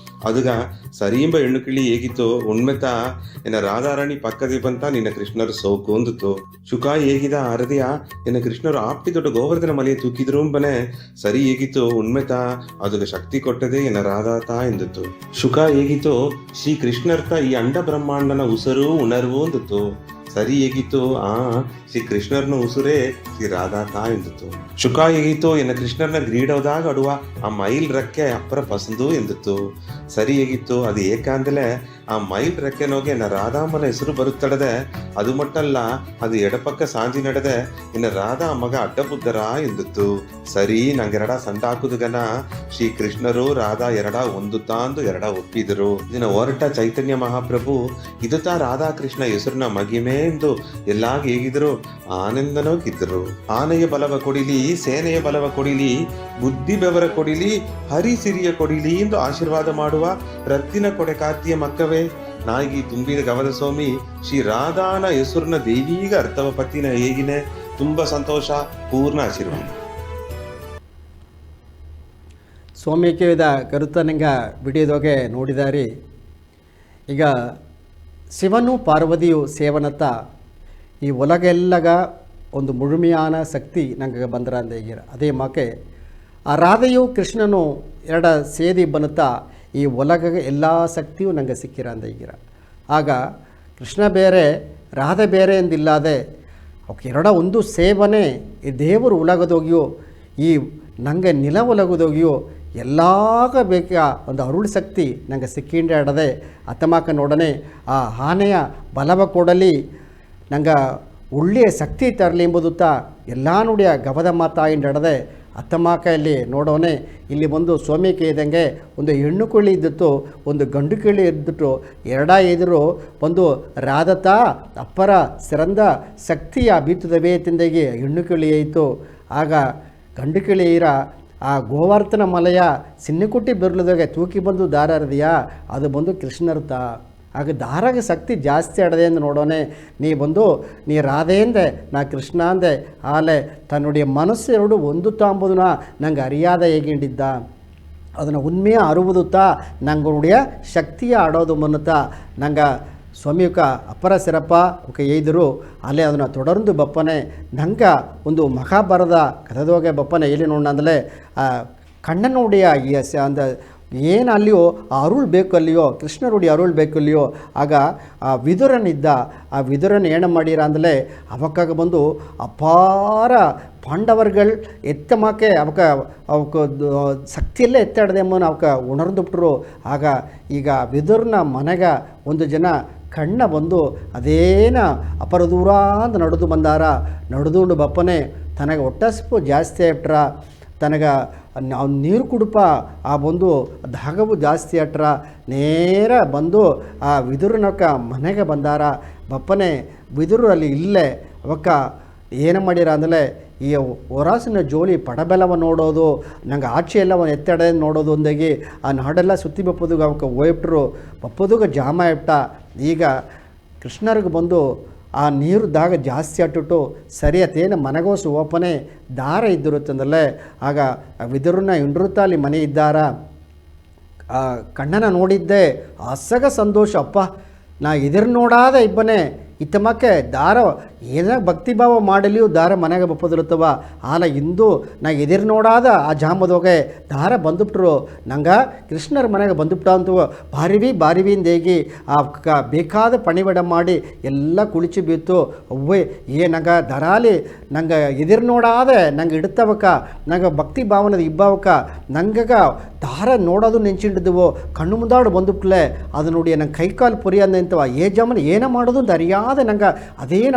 ಅದುಗ ಸರಿ ಎಂಬ ಹೆಣ್ಣು ಕಿಳಿ ಹೇಗಿತ್ತು ಉಣ್ಮೆತ ಎನ್ನ ರಾಧಾರಾಣಿ ಪಕ್ಕದಿ ಬಂತ ನಿನ್ನ ಕೃಷ್ಣರು ಸೋಕು ಅಂದಿತ್ತು ಶುಕ ಹೇಗಿದ ಅರದಿಯ ಎನ್ನ ಕೃಷ್ಣರು ಆಪ್ಟಿ ದೊಡ್ಡ ಗೋವರ್ಧನ ಮಲೆಯ ತೂಕಿದ್ರು ಬನೆ ಸರಿ ಹೇಗಿತ್ತು ಉಣ್ಮೆತ ಅದುಗ ಶಕ್ತಿ ಕೊಟ್ಟದೆ ಎನ್ನ ರಾಧಾತ ಎಂದಿತ್ತು ಶುಕ ಹೇಗಿತ್ತು ಶ್ರೀ ಕೃಷ್ಣರ್ಥ ಈ ಅಂಡ ಬ್ರಹ್ಮಾಂಡನ ಉಸರು ಉಣರ್ವು ಅಂದಿತ್ತು ಸರಿ ಹೇಗಿತ್ತು ಶ್ರೀ ಕೃಷ್ಣರ್ನ ಉಸುರೇ ಶ್ರೀ ರಾಧಾತಾ ಎಂದಿತ್ತು. ಶುಕ ಹೇಗಿತ್ತು ಎನ್ನ ಕೃಷ್ಣರ್ನ ಗ್ರೀಡೋದಾಗ ಅಡುವ ಆ ಮೈಲ್ ರಕ್ಕೆ ಅಪ್ಪರ ಪಸಂದು ಎಂದಿತ್ತು. ಸರಿ ಹೇಗಿತ್ತು ಅದು ಏಕಾಂದಲೆ ಆ ಮೈಲ್ ರೆಕ್ಕೆನೋಗೆ ಎನ್ನ ರಾಧಾಮನ ಹೆಸರು ಬರುತ್ತಡದೆ. ಅದು ಮಟ್ಟಲ್ಲ ಅದು ಎಡಪಕ್ಕ ಸಾಂಜಿ ನಡೆದೆ ಇನ್ನ ರಾಧಾ ಮಗ ಅಡ್ಡಬುದ್ದರ ಎಂದಿತ್ತು. ಸರಿ ನಂಗೆರಡ ಸಂಡ ಹಾಕುದಗನ ಶ್ರೀ ಕೃಷ್ಣರು ರಾಧಾ ಎರಡ ಒಂದು ತಾಂದು ಎರಡ ಒಪ್ಪಿದರು. ಇದನ್ನ ಹೊರಟ ಚೈತನ್ಯ ಮಹಾಪ್ರಭು ಇದು ತಾ ರಾಧಾ ಕೃಷ್ಣ ಹೆಸರಿನ ಮಗಿಮೆ ಎಂದು ಎಲ್ಲಾಗ ಹೇಗಿದ್ರು ಆನಂದನೋಗಿದ್ದರು. ಆನೆಯ ಬಲವ ಕೊಡಿಲಿ, ಸೇನೆಯ ಬಲವ ಕೊಡಿಲಿ, ಬುದ್ಧಿ ಬೆವರ ಕೊಡಿಲಿ, ಹರಿ ಸಿರಿಯ ಕೊಡಿಲಿ ಎಂದು ಆಶೀರ್ವಾದ ಮಾಡುವ ರತ್ತಿನ ಕೊಡೆ ಕಾತಿಯ ಮಕ್ಕವೇ ನಾಗಿ ತುಂಬಿದ ಗವದ ಸ್ವಾಮಿ ಶ್ರೀ ರಾಧಾನ ಹೆಸರಿನ ದೇವೀಗ ಅರ್ಥವ ಪತ್ತಿನ ಹೇಗಿನೆ ತುಂಬ ಸಂತೋಷ, ಪೂರ್ಣ ಆಶೀರ್ವಾದ. ಸ್ವಾಮಿಕೆದ ಕರುತನಂಗ ಬಿಡಿಯೋದೋಗೆ ನೋಡಿದಾರಿ. ಈಗ ಶಿವನು ಪಾರ್ವತಿಯು ಸೇವನತ್ತ ಈ ಒಲಗೆಲ್ಲಗ ಒಂದು ಮುಳುಮೆಯಾನ ಶಕ್ತಿ ನಂಗೆ ಬಂದ್ರ ಅಂದೇಗಿರ. ಅದೇ ಮಾಕೆ ಆ ರಾಧೆಯು ಕೃಷ್ಣನು ಎರಡ ಸೇದಿ ಬನ್ನುತ್ತಾ ಈ ಒಲಗ ಎಲ್ಲ ಶಕ್ತಿಯು ನಂಗೆ ಸಿಕ್ಕಿರ ಅಂದೇಗಿರ. ಆಗ ಕೃಷ್ಣ ಬೇರೆ ರಾಧೆ ಬೇರೆ ಎಂದಿಲ್ಲದೆ ಅವಕ್ಕೆ ಎರಡ ಒಂದು ಸೇವನೆ ಈ ದೇವರು ಉಲಗದೋಗಿಯೋ ಈ ನಂಗೆ ನಿಲ ಒಲಗದೋಗಿಯೋ ಎಲ್ಲಾಗ ಬೇಕ ಒಂದು ಅರುಳು ಶಕ್ತಿ ನಂಗೆ ಸಿಕ್ಕಿಂಡೆ ಆಡದೆ ಅತ್ತಮಾಕ ನೋಡನೆ ಆ ಆನೆಯ ಬಲವ ಕೊಡಲಿ ನಂಗೆ ಒಳ್ಳೆಯ ಶಕ್ತಿ ತರಲಿ ಎಂಬುದುತ್ತ ಎಲ್ಲ ನುಡಿಯ ಗವದ ಮಾತಾಯಿಂಡದೆ ಅತ್ತಮಾಕೆಯಲ್ಲಿ ನೋಡೋನೆ ಇಲ್ಲಿ ಒಂದು ಸೋಮಿಕೆ ಇದ್ದಂಗೆ ಒಂದು ಹೆಣ್ಣು ಕಿಳಿ ಇದ್ದಿತ್ತು, ಒಂದು ಗಂಡು ಕಿಳಿ ಇದ್ದಿತ್ತು. ಎರಡ ಎದುರು ಒಂದು ರಾಧತ ಅಪ್ಪರ ಸಿರಂದ ಶಕ್ತಿಯ ಬೀತದವೇ ತಿಂದೆಗೆ ಹೆಣ್ಣು ಕಿಳಿ ಆಯಿತು. ಆಗ ಗಂಡು ಕಿಳಿ ಇರ ಆ ಗೋವರ್ತನ ಮಲೆಯ ಸಿನ್ನಿಕುಟ್ಟಿ ಬೆರಳದಾಗೆ ತೂಕಿ ಬಂದು ದಾರ ಹರಿದೆಯಾ ಅದು ಬಂದು ಕೃಷ್ಣರ್ಥ. ಆಗ ದಾರಾಗ ಶಕ್ತಿ ಜಾಸ್ತಿ ಆಡದೆ ಎಂದು ನೋಡೋನೆ ನೀ ಬಂದು ನೀ ರಾಧೆ ಅಂದೆ ನಾ ಕೃಷ್ಣ ಅಂದೆ ಆಲೆ ತನ್ನುடைய ಮನಸ್ಸು ಎರಡು ಒಂದು ತಾಂಬುದನ್ನ ನಂಗೆ ಅರಿಯಾದ ಹೇಗಿಂಡಿದ್ದ ಅದನ್ನು ಉನ್ಮೆಯ ಅರುವುದುತ್ತಾ ನಂಗುடைய ಶಕ್ತಿಯ ಆಡೋದು ಮನ್ನುತ್ತಾ ನಂಗೆ ಸ್ವಾಮಿಯುಕ ಅಪ್ಪರ ಸಿರಪ್ಪ ಅವಕ್ಕೆ ಏಯ್ದರು ಅಲ್ಲೇ ಅದನ್ನು ತೊಡರ್ದು ಬಪ್ಪನೆ ನಂಗೆ ಒಂದು ಮಹಾಭಾರದ ಕಥದೋಗೆ ಬಪ್ಪನೆ ಎಲ್ಲಿ ನೋಡಂದಲೇ ಕಣ್ಣನುடைய ಅಂದ ಏನು ಅಲ್ಲಿಯೋ ಆ ಅರುಳು ಬೇಕು ಅಲ್ಲಿಯೋ ಕೃಷ್ಣರುಡಿ ಅರುಳು ಬೇಕು ಅಲ್ಲಿಯೋ. ಆಗ ಆ ವಿದುರನಿದ್ದ ಆ ವಿದುರನ ಏಣ ಮಾಡಿರ ಅಂದಲೇ ಅವಕ್ಕಾಗ ಬಂದು ಅಪಾರ ಪಾಂಡವರ್ಗಳು ಎತ್ತಮಾಕೆ ಅವಕ್ಕೆ ಶಕ್ತಿಯಲ್ಲೇ ಎತ್ತಾಡದೆ ಎಂಬ ಅವಕ್ಕೆ ಉಣರ್ದುಬಿಟ್ರು. ಆಗ ಈಗ ವಿದುರನ ಮನೆಗೆ ಒಂದು ಜನ ಕಣ್ಣ ಬಂದು ಅದೇನ ಅಪರ ದೂರ ಅಂತ ನಡೆದು ಬಂದಾರ. ನಡೆದುಂಡು ಬಪ್ಪನೆ ತನಗೆ ಹೊಟ್ಟಸ್ಪು ಜಾಸ್ತಿ ಆಟ್ರ ತನಗೆ ಅವ್ನು ನೀರು ಕುಡುಪ ಆ ಬಂದು ದಾಗವು ಜಾಸ್ತಿ ಆಟ್ರ ನೇರ ಬಂದು ಆ ವಿದುರನಕ್ಕ ಮನೆಗೆ ಬಂದಾರ. ಬಪ್ಪನೆ ವಿದುರು ಅಲ್ಲಿ ಇಲ್ಲೇ ಅವಕ್ಕ ಏನು ಮಾಡಿರ ಅಂದಲೇ ಈ ಹೊರಾಸಿನ ಜೋಳಿ ಪಡಬೆಲವ ನೋಡೋದು ನಂಗೆ ಆಚೆ ಎಲ್ಲ ಒಂದು ಎತ್ತಡೆ ನೋಡೋದು ಒಂದಾಗಿ ಆ ನಾಡೆಲ್ಲ ಸುತ್ತಿ ಬಪ್ಪದುಗ ಅವಕ್ಕೆ ಹೋಯ್ಬಿಟ್ರು. ಬಪ್ಪದುಗ ಜಾಮ ಇಟ್ಟ. ಈಗ ಕೃಷ್ಣರಿಗೆ ಬಂದು ಆ ನೀರು ದಾಗ ಜಾಸ್ತಿ ಅಟ್ಟಿಟ್ಟು ಸರಿಯತೇನು ಮನೆಗೋಸು ಓಪನೆ ದಾರ ಇದ್ದಿರುತ್ತಂದಲ್ಲೇ ಆಗ ವಿದುರನ್ನ ಇಂಡ್ರುತ್ತಾ ಅಲ್ಲಿ ಮನೆ ಇದ್ದಾರ. ಆ ಕಣ್ಣನ ನೋಡಿದ್ದೆ ಅಸಗ ಸಂತೋಷ. ಅಪ್ಪ ನಾ ಎದುರು ನೋಡಾದ ಇಬ್ಬನೇ ಇತ್ತಮಕ್ಕೆ ದಾರ ಏನ ಭಕ್ತಿಭಾವ ಮಾಡಲಿಯೂ ದಾರ ಮನೆಗೆ ಬಪ್ಪದಿರುತ್ತವ ಆಲ ಇಂದು ನಾ ಎದುರು ನೋಡಾದ ಆ ಜಾಮದೋಗೆ ದಾರ ಬಂದುಬಿಟ್ರು ನಂಗೆ ಕೃಷ್ಣರ ಮನೆಗೆ ಬಂದುಬಿಟ್ಟ ಅಂತೂ ಬಾರಿವಿಂದೇಗಿ ಆ ಬೇಕಾದ ಪಣಿವಡ ಮಾಡಿ ಎಲ್ಲ ಕುಳಿಚಿ ಬೀತ್ತು. ಅವ್ವೇ ನಂಗೆ ದರಾಲಿ ನಂಗೆ ಎದುರು ನೋಡಾದ ನಂಗೆ ಇಡ್ತವಕ್ಕ ನಂಗೆ ಭಕ್ತಿ ಭಾವನದ ಇಬ್ಬವಕ್ಕ ನಂಗಗ ದಾರ ನೋಡೋದು ನೆಂಚಿಂಡಿದ್ವು ಕಣ್ಣು ಮುಂದಾಡು ಬಂದುಬಿಟ್ಲೆ ಅದು ನೋಡಿ ನಂಗೆ ಕೈಕಾಲು ಪುರಿ ಅಂದಂತವ ಜಾಮನ್ ಏನ ಮಾಡೋದು ಅಂತ ಅರಿಯಾದ ನಂಗೆ ಅದೇನ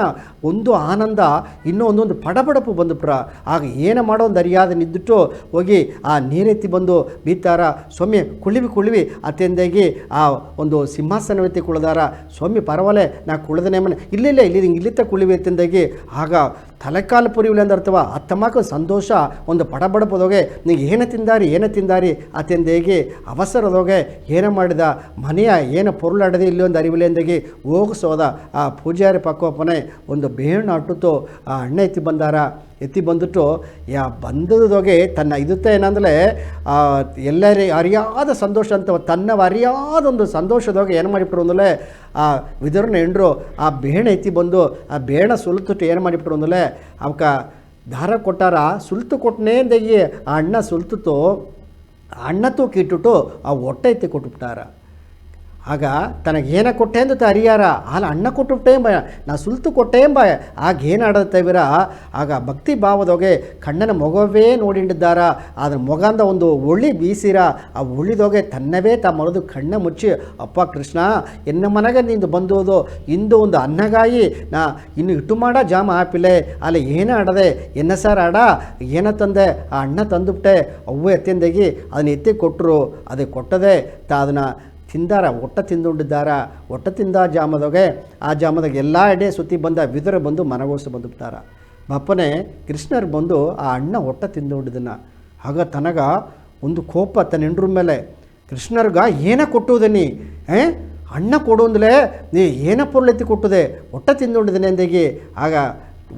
ಒಂದು ಆನಂದ ಇನ್ನೂ ಒಂದೊಂದು ಪಡಬಡಪು ಬಂದುಪ್ರ. ಆಗ ಏನು ಮಾಡೋದು ಅರಿಯಾದ ನಿದ್ದುಟ್ಟು ಹೋಗಿ ಆ ನೀರೆತ್ತಿ ಬಂದು ಬೀತಾರ. ಸ್ವಾಮಿ ಕುಳಿವಿ ಅತ್ಯಂದಾಗಿ ಆ ಒಂದು ಸಿಂಹಾಸನವೆತ್ತಿ ಕುಳಿದಾರ. ಸ್ವಾಮಿ ಪರವಲೆ ನಾ ಕುಳಿದನೇ ಮನೆ ಇಲ್ಲಿಲ್ಲ ಇಲ್ಲಿತ್ತ ಕುಳಿವಿ ಎತ್ತಿಂದಾಗಿ ಆಗ ತಲೆಕಾಲು ಪುರಿವಿಲ್ಲ ಅಂದರ್ಥವ ಅತ್ತಮ್ಮಕ ಸಂತೋಷ ಒಂದು ಪಡಬಡಪದೋಗೆ ನಿಂಗೆ ಏನ ತಿಂದಾರಿ ಅತ್ಯಂದೇಗಿ ಅವಸರದೋಗೆ ಏನ ಮಾಡಿದ ಮನೆಯ ಏನು ಪೊರುಳಾಡದೆ ಇಲ್ಲಿ ಒಂದು ಅರಿವಿಲ್ಲ ಎಂದಾಗಿ ಹೋಗಿಸೋದ ಆ ಪೂಜಾರಿ ಪಕ್ವಪ್ಪನೇ ಒಂದು ಬೇಣು ಅಟ್ಟುತ್ತು ಆ ಅಣ್ಣ ಎತ್ತಿ ಬಂದುಟ್ಟು ಬಂದದೋಗೆ ತನ್ನ ಇದುತ್ತೆ ಏನಂದರೆ ಎಲ್ಲರಿ ಅರಿಯಾದ ಸಂತೋಷ ಅಂತ ತನ್ನವ ಅರಿಯಾದೊಂದು ಸಂತೋಷದೋಗೆ ಏನು ಮಾಡಿಬಿಟ್ರು ಅಂದಲೇ ಆ ವಿದುರನ ಹೆಂಡ್ರು ಆ ಬೇಣ ಎತ್ತಿ ಬಂದು ಆ ಬೇಣ ಸುಲ್ತುಟ್ಟು ಏನು ಮಾಡಿಬಿಟ್ರು ಅಂದಲೇ ಅವಕ್ಕ ದಾರ ಕೊಟ್ಟಾರ. ಸುಲ್ತು ಕೊಟ್ಟನೇ ಅಂದಾಗಿ ಆ ಅಣ್ಣ ಸುಲ್ತುತ್ತು ಅಣ್ಣ ತೂಕಿಟ್ಟುಟ್ಟು ಆ ಹೊಟ್ಟೆ ಎತ್ತಿ ಕೊಟ್ಟುಬಿಟ್ಟಾರ. ಆಗ ತನಗೇನ ಕೊಟ್ಟೆ ಅಂತ ಅರಿಯಾರ ಆಲ ಅಣ್ಣ ಕೊಟ್ಟುಬಿಟ್ಟೆ ಎಂಬ ನಾ ಸುಲ್ತು ಕೊಟ್ಟೆ ಎಂಬ ಆಗ ಏನಾಡತ್ತವಿರ ಆಗ ಭಕ್ತಿ ಭಾವದೊಗೆ ಕಣ್ಣನ ಮೊಗವೇ ನೋಡಿಂಡಿದ್ದಾರ ಅದರ ಮೊಗಂದ ಒಂದು ಒಳ್ಳಿ ಬೀಸಿರ ಆ ಒಳ್ಳಿದೊಗೆ ತನ್ನವೇ ತಾ ಮರದು ಕಣ್ಣ ಮುಚ್ಚಿ ಅಪ್ಪ ಕೃಷ್ಣ ಎನ್ನ ಮನೆಗೆ ನಿಂದು ಬಂದೋದು ಇಂದು ಒಂದು ಅನ್ನಗಾಯಿ ನಾ ಇನ್ನು ಇಟ್ಟು ಮಾಡ ಜಾಮ ಆಪಿಲೆ ಅಲ್ಲಿ ಏನ ಆಡದೆ ಎನ್ನ ಸಾರು ಆಡ ಏನ ತಂದೆ ಆ ಅಣ್ಣ ತಂದುಬಿಟ್ಟೆ ಅವ್ವ ಎತ್ತಿಂದಾಗಿ ಅದನ್ನ ಎತ್ತಿ ಕೊಟ್ಟರು ಅದಕ್ಕೆ ಕೊಟ್ಟದೆ ಅದನ್ನು ತಿಂದಾರ ಒಟ್ಟ ತಿಂದುಂಡಿದ್ದಾರ ಒಟ್ಟ ತಿಂದ ಜಾಮದೊಗೆ ಆ ಜಾಮದಾಗ ಎಲ್ಲ ಎಡೆ ಸುತ್ತಿ ಬಂದ ವಿದುರ ಬಂದು ಮನಗೋಸು ಬಂದುಬಿಟ್ಟಾರ ಬಪ್ಪನೆ ಕೃಷ್ಣರು ಬಂದು ಆ ಅಣ್ಣ ಒಟ್ಟ ತಿಂದುಂಡಿದ್ದನ್ನು ಆಗ ತನಗ ಒಂದು ಕೋಪ ತನ್ನ ಹೆಂಡ್ರ ಮೇಲೆ ಕೃಷ್ಣರ್ಗ ಏನ ಕೊಟ್ಟುವುದನಿ ಅಣ್ಣ ಕೊಡುವಂದಲೇ ನೀ ಏನ ಪೊರ್ಲೆತ್ತಿ ಕೊಟ್ಟುದೆ ಒಟ್ಟ ತಿಂದುಂಡಿದ್ದೇನೆ ಅಂದೇಗಿ ಆಗ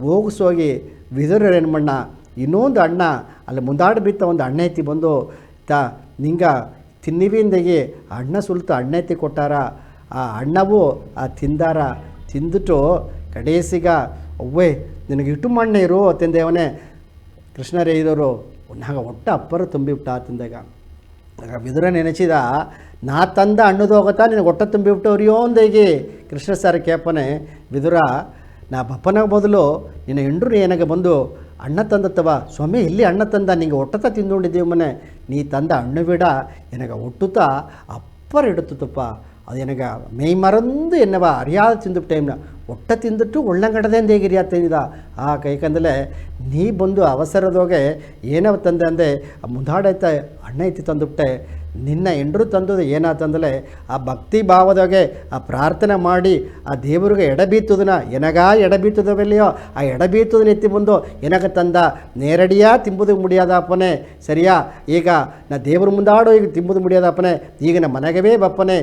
ಹೋಗಿಸೋಗಿ ವಿದುರ ಏನ್ಮಣ್ಣ ಇನ್ನೊಂದು ಅಣ್ಣ ಅಲ್ಲಿ ಮುಂದಾಡು ಬಿತ್ತ ಒಂದು ಅಣ್ಣ ಎತ್ತಿ ಬಂದು ನಿಂಗ ತಿನ್ನಿವಿಂದಾಗಿ ಅಣ್ಣ ಸುಲ್ತು ಅಣ್ಣ ಎತ್ತಿ ಕೊಟ್ಟಾರ ಆ ಅಣ್ಣವು ಆ ತಿಂದಾರ ತಿಂದುಟ್ಟು ಕಡೇಸಿಗ ಅವ್ವೇ ನಿನಗೆ ಇಟ್ಟು ಮಣ್ಣೆ ಇರು ತಿಂದೇವನೇ ಕೃಷ್ಣರೇ ಇರೋರು ನಾಗ ಒಟ್ಟ ಅಪ್ಪರು ತುಂಬಿಬಿಟ್ಟ ತಿಂದಾಗ ಆಗ ವಿದುರ ನೆನೆಸಿದ ನಾ ತಂದ ಹಣ್ಣುದೋಗತ್ತಾ ನಿನಗೆ ಒಟ್ಟ ತುಂಬಿಬಿಟ್ಟವ್ರಿಯೋ ಅಂದೇಗಿ ಕೃಷ್ಣ ಸರ್ ಕೇಪನೆ ವಿದುರ ನಾ ಬಪ್ಪನಾಗ ಬದಲು ನಿನ್ನ ಹೆಂಡ್ರು ಏನಾಗ ಬಂದು ಅಣ್ಣ ತಂದತ್ತವ ಸ್ವಾಮಿ ಎಲ್ಲಿ ಅಣ್ಣ ತಂದ ನಿಂಗೆ ಒಟ್ಟತ ತಿಂದುಕೊಂಡಿದ್ದೀವಿ ಮನೆ ನೀ ತಂದ ಹಣ್ಣು ಬಿಡ ಎನಗ ಒಟ್ಟುತ್ತ ಅಪ್ಪರ ಇಡುತ್ತಪ್ಪ ಅದು ಎನಗ ಮೈ ಮರಂದು ಎನ್ನವ ಅರಿಯಾದ ತಿಂದುಬಿಟ್ಟೆ ಒಟ್ಟ ತಿಂದಿಟ್ಟು ಒಳ್ಳಂಗಡದೆ ಅಂತ ಹೇಗಿರಿಯ ತಿಂದಿದ ಆ ಕೈಕಂದಲೇ ನೀ ಬಂದು ಅವಸರದೋಗೆ ಏನವ ತಂದೆ ಅಂದೆ ಮುಂದಾಡೈತ ಅಣ್ಣ ಐತಿ ತಂದುಬಿಟ್ಟೆ ನಿನ್ನ ಹೆಂಡ್ರು ತಂದದು ಏನಾತಂದಲೇ ಆ ಭಕ್ತಿ ಭಾವದಾಗೆ ಆ ಪ್ರಾರ್ಥನೆ ಮಾಡಿ ಆ ದೇವರಿಗೆ ಎಡಬೀತದನ್ನ ಎನಗ ಎಡಬೀತದವೆಲ್ಲಿಯೋ ಆ ಎಡಬೀತದನ್ನ ಎತ್ತಿ ಬಂದು ಎನಗ ತಂದ ನೇರಡಿಯ ತಿಂಬುದು ಮುಡಿಯಾದಪ್ಪನೇ ಸರಿಯಾ ಈಗ ನಾ ದೇವ್ರ ಮುಂದಾಡೋ ಈಗ ತಿಂಬುದು ಮುಡಿಯಾದಪ್ಪನೇ ಈಗ ನಮ್ಮ ಮನೆಗವೇ ಬಪ್ಪನೆ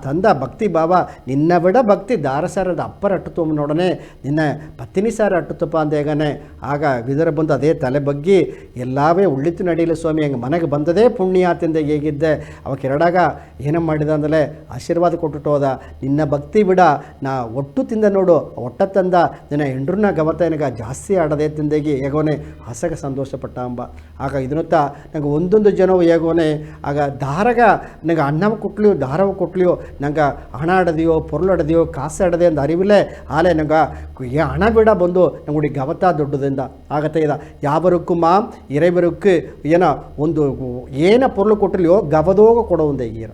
ತಂದ ಭಕ್ತಿ ಭಾವ ನಿನ್ನ ಬಿಡ ಭಕ್ತಿ ದಾರಸಾರದ ಅಪ್ಪರ ಅಟ್ಟುತ್ತೋ ನೋಡನೆ ನಿನ್ನ ಪತ್ತಿನಿ ಸಾರ ಅಟ್ಟುತ್ತಪ್ಪ ಅಂತ ಹೇಗನೆ ಆಗ ವಿದುರ ಬಂದು ಅದೇ ತಲೆ ಬಗ್ಗಿ ಎಲ್ಲವೇ ಉಳ್ಳಿತು ನಡೀಲಿ ಸ್ವಾಮಿ ಹಂಗೆ ಮನೆಗೆ ಬಂದದೇ ಪುಣ್ಯ ತಿಂದ ಹೇಗಿದ್ದೆ ಅವ ಕೆರಡಾಗ ಏನ ಮಾಡಿದ ಅಂದಲೇ ಆಶೀರ್ವಾದ ಕೊಟ್ಟುಟ್ಟು ಹೋದ ನಿನ್ನ ಭಕ್ತಿ ಬಿಡ ನಾ ಒಟ್ಟು ತಿಂದ ನೋಡು ಒಟ್ಟ ತಂದ ನಿನ್ನ ಹೆಂಡ್ರನ್ನ ಗವತ ನನಗೆ ಜಾಸ್ತಿ ಆಡದೆ ತಿಂದೇಗಿ ಹೇಗೋನೆ ಹಸಗ ಸಂತೋಷಪಟ್ಟ ಅಂಬ ಆಗ ಇದನ್ನತ್ತ ನಂಗೆ ಒಂದೊಂದು ಜನವು ಹೇಗೋನೆ ಆಗ ದಾರಗ ನಂಗೆ ಅನ್ನವ ಕೊಟ್ಲಿಯೋ ದಾರವ ಕೊಟ್ಲಿಯೋ ನಂಗೆ ಹಣ ಆಡದೆಯೋ ಪೊರ್ಲು ಆಡದೆಯೋ ಕಾಸು ಆಡದೆ ಅಂತ ಅರಿವಿಲ್ಲೇ ಆಲೆ ನಂಗೆ ಹಣ ಬಿಡ ಬಂದು ನಂಗುಡಿ ಗವತ ದೊಡ್ಡದಿಂದ ಆಗತ್ತೆ ಇದ ಯಾವರಕ್ಕೂ ಮಾಂ ಇறைவருக்கு ಏನ ಒಂದು ಏನ ಪೊರ್ಲು ಕೊಟ್ಟಲಿಯೋ ಗವದೋಗ ಕೊಡೋಂದೇ ಈರ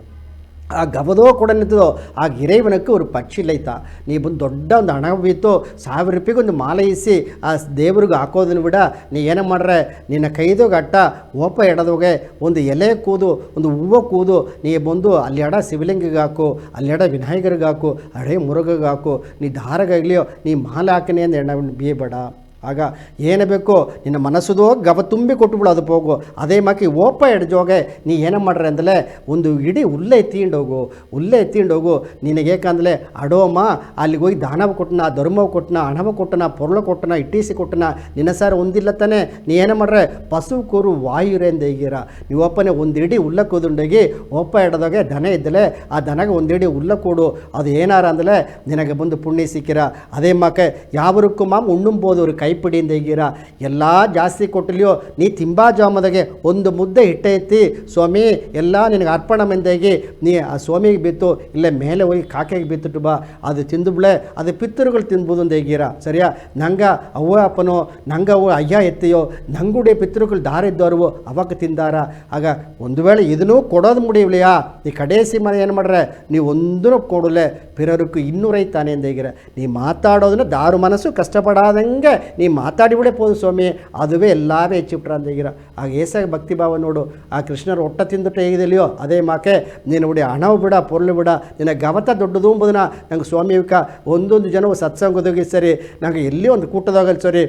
ಆ ಗವದೋ ಕೊಡನಿದ್ದೋ ಆ ಇறைவனுக்கு ஒரு ಪಚ್ಚಿಲ್ಲೈತ ನೀ ಬಂದು ದೊಡ್ಡ ಒಂದು ಹಣ ಬಿತ್ತು 1000 ರೂಪಾಯಿಗೆ ಒಂದು ಮಾಲೆ ಇಸಿ ಆ ದೇವ್ರಿಗೆ ಹಾಕೋದನ್ನು ಬಿಡ ನೀ ಏನ ಮಾಡ್ರೆ ನಿನ್ನ ಕೈದೋಗ ಅಟ್ಟ ಓಪ ಎಡದೋಗೆ ಒಂದು ಎಲೆ ಕೂದು ಒಂದು ಹೂವು ಕೂದು ನೀ ಬಂದು ಅಲ್ಲಿ ಎಡ ಶಿವಲಿಂಗಿಗೆ ಹಾಕು ಅಲ್ಲಿ ಎಡ ವಿನಾಯಕರಿಗೆ ಹಾಕು ಅಡೆ ಮುರುಗಗೆ ಹಾಕು ನೀ ದಾರಗಾಗ್ಲಿಯೋ ನೀ ಮಾಲೆ ಹಾಕಿನಿ ಅಂತ ಎಣ್ಣ ಬೀಯಬೇಡ ಆಗ ಏನು ಬೇಕೋ ನಿನ್ನ ಮನಸ್ಸುದೋ ಗವ ತುಂಬಿ ಕೊಟ್ಟುಬಿಡು ಅದು ಹೋಗು ಅದೇ ಮಾಕಿ ಓಪ ಎಡ್ಜೋಗೆ ನೀ ಏನ ಮಾಡ್ರೆ ಅಂದಲೇ ಒಂದು ಇಡೀ ಹುಲ್ಲೆ ಎತ್ತಿಂಡೋಗು ನಿನಗೇಕಂದಲೇ ಅಡೋಮ್ಮ ಅಲ್ಲಿಗೆ ಹೋಗಿ ದಾನವ ಕೊಟ್ಟನ ಧರ್ಮವ ಕೊಟ್ಟನ ಹಣವ ಕೊಟ್ಟನ ಪೊರ್ಲ ಕೊಟ್ಟನ ಇಟ್ಟಿಸಿ ಕೊಟ್ಟನ ನಿನ್ನ ಸಾರ ಒಂದಿಲ್ಲ ತಾನೆ ನೀ ಏನ ಮಾಡ್ರೆ ಪಶು ಕೂರು ವಾಯುರೆಂದು ಹೇಗಿರ ನೀವಪ್ಪನೇ ಒಂದು ಇಡೀ ಹುಲ್ಲ ಕೂದುಂಡೋಗಿ ಓಪ ಎಡದೋಗೆ ದನ ಇದ್ದಲೆ ಆ ದನಗೆ ಒಂದಿಡೀ ಹುಲ್ಲ ಕೊಡು ಅದು ಏನಾರ ಅಂದಲೇ ನಿನಗೆ ಬಂದು ಪುಣ್ಯ ಸಿಕ್ಕಿರ ಅದೇ ಮಾಕೆ ಯಾವರಕ್ಕೂ ಮಾಮ್ ಉಣ್ಣುಂಬೋದು ಅವ್ರು ಕೈಪಿಡಿಯಿಂದ ಹೇಗಿರ ಎಲ್ಲ ಜಾಸ್ತಿ ಕೊಟ್ಟಲಿಯೋ ನೀ ತಿಂಬಾ ಜಾಮದಾಗೆ ಒಂದು ಮುದ್ದೆ ಹಿಟ್ಟೆ ಎತ್ತಿ ಸ್ವಾಮಿ ಎಲ್ಲ ನಿನಗೆ ಅರ್ಪಣ ಮೆಂದಾಗಿ ನೀ ಆ ಸ್ವಾಮಿಗೆ ಬಿತ್ತು ಇಲ್ಲೇ ಮೇಲೆ ಹೋಗಿ ಕಾಕೆಗೆ ಬಿತ್ತುಟ್ಟು ಬಾ ಅದು ತಿಂದುಬಿಳೆ ಅದು ಪಿತ್ತರುಗಳು ತಿನ್ಬೋದು ಅಂತ ಹೇಗಿರ ಸರಿಯಾ ನಂಗೆ ಅವ್ವ ಅಪ್ಪನೋ ನಂಗೆ ಅವು ಅಯ್ಯ ಎತ್ತೆಯೋ ನಂಗುಡಿ ಪಿತೃಗಳು ದಾರಿದ್ದವ್ರು ಅವಾಗ ತಿಂದಾರ ಆಗ ಒಂದು ವೇಳೆ ಇದನ್ನೂ ಕೊಡೋದು ಮುಡಿಯಲಿಯಾ ನೀ ಕಡೇಸಿ ಮನೆ ಏನು ಮಾಡ್ರೆ ನೀವು ಒಂದೂ ಕೊಡಲೆ ಪಿರರಕ್ಕೂ ಇನ್ನೂರೈತಾನೆ ಅಂತ ಹೇಗಿರ ನೀ ಮಾತಾಡೋದನ್ನ ದಾರು ಮನಸ್ಸು ಕಷ್ಟಪಡಾದಂಗೆ ನೀ ಮಾತಾಡಿಬಿಡೇ ಪೋದು ಸ್ವಾಮಿ ಅದುವೇ ಎಲ್ಲವೇ ಹೆಚ್ಚಿಬಿಟ್ರ ಅಂತ ಹೇಗಿರ ಆಗ ಏಸಾಗ ಭಕ್ತಿ ಭಾವ ನೋಡು ಆ ಕೃಷ್ಣರು ಒಟ್ಟ ತಿಂದುಟ್ಟು ಹೇಗಿದೆಯೋ ಅದೇ ಮಾಕೆ ನೀನು ನೋಡಿ ಹಣವು ಬಿಡ ಪೊರ್ಲು ಬಿಡ ನಿನ್ನ ಗವತ ದೊಡ್ಡದು ಎಂಬುದನ್ನ ನಂಗೆ ಸ್ವಾಮಿಕ ಒಂದೊಂದು ಜನವು ಸತ್ಸಂಗದೋಗಿ ಸರಿ ನಂಗೆ ಎಲ್ಲಿ ಒಂದು ಕೂಟದಾಗಲಿ ಸರಿ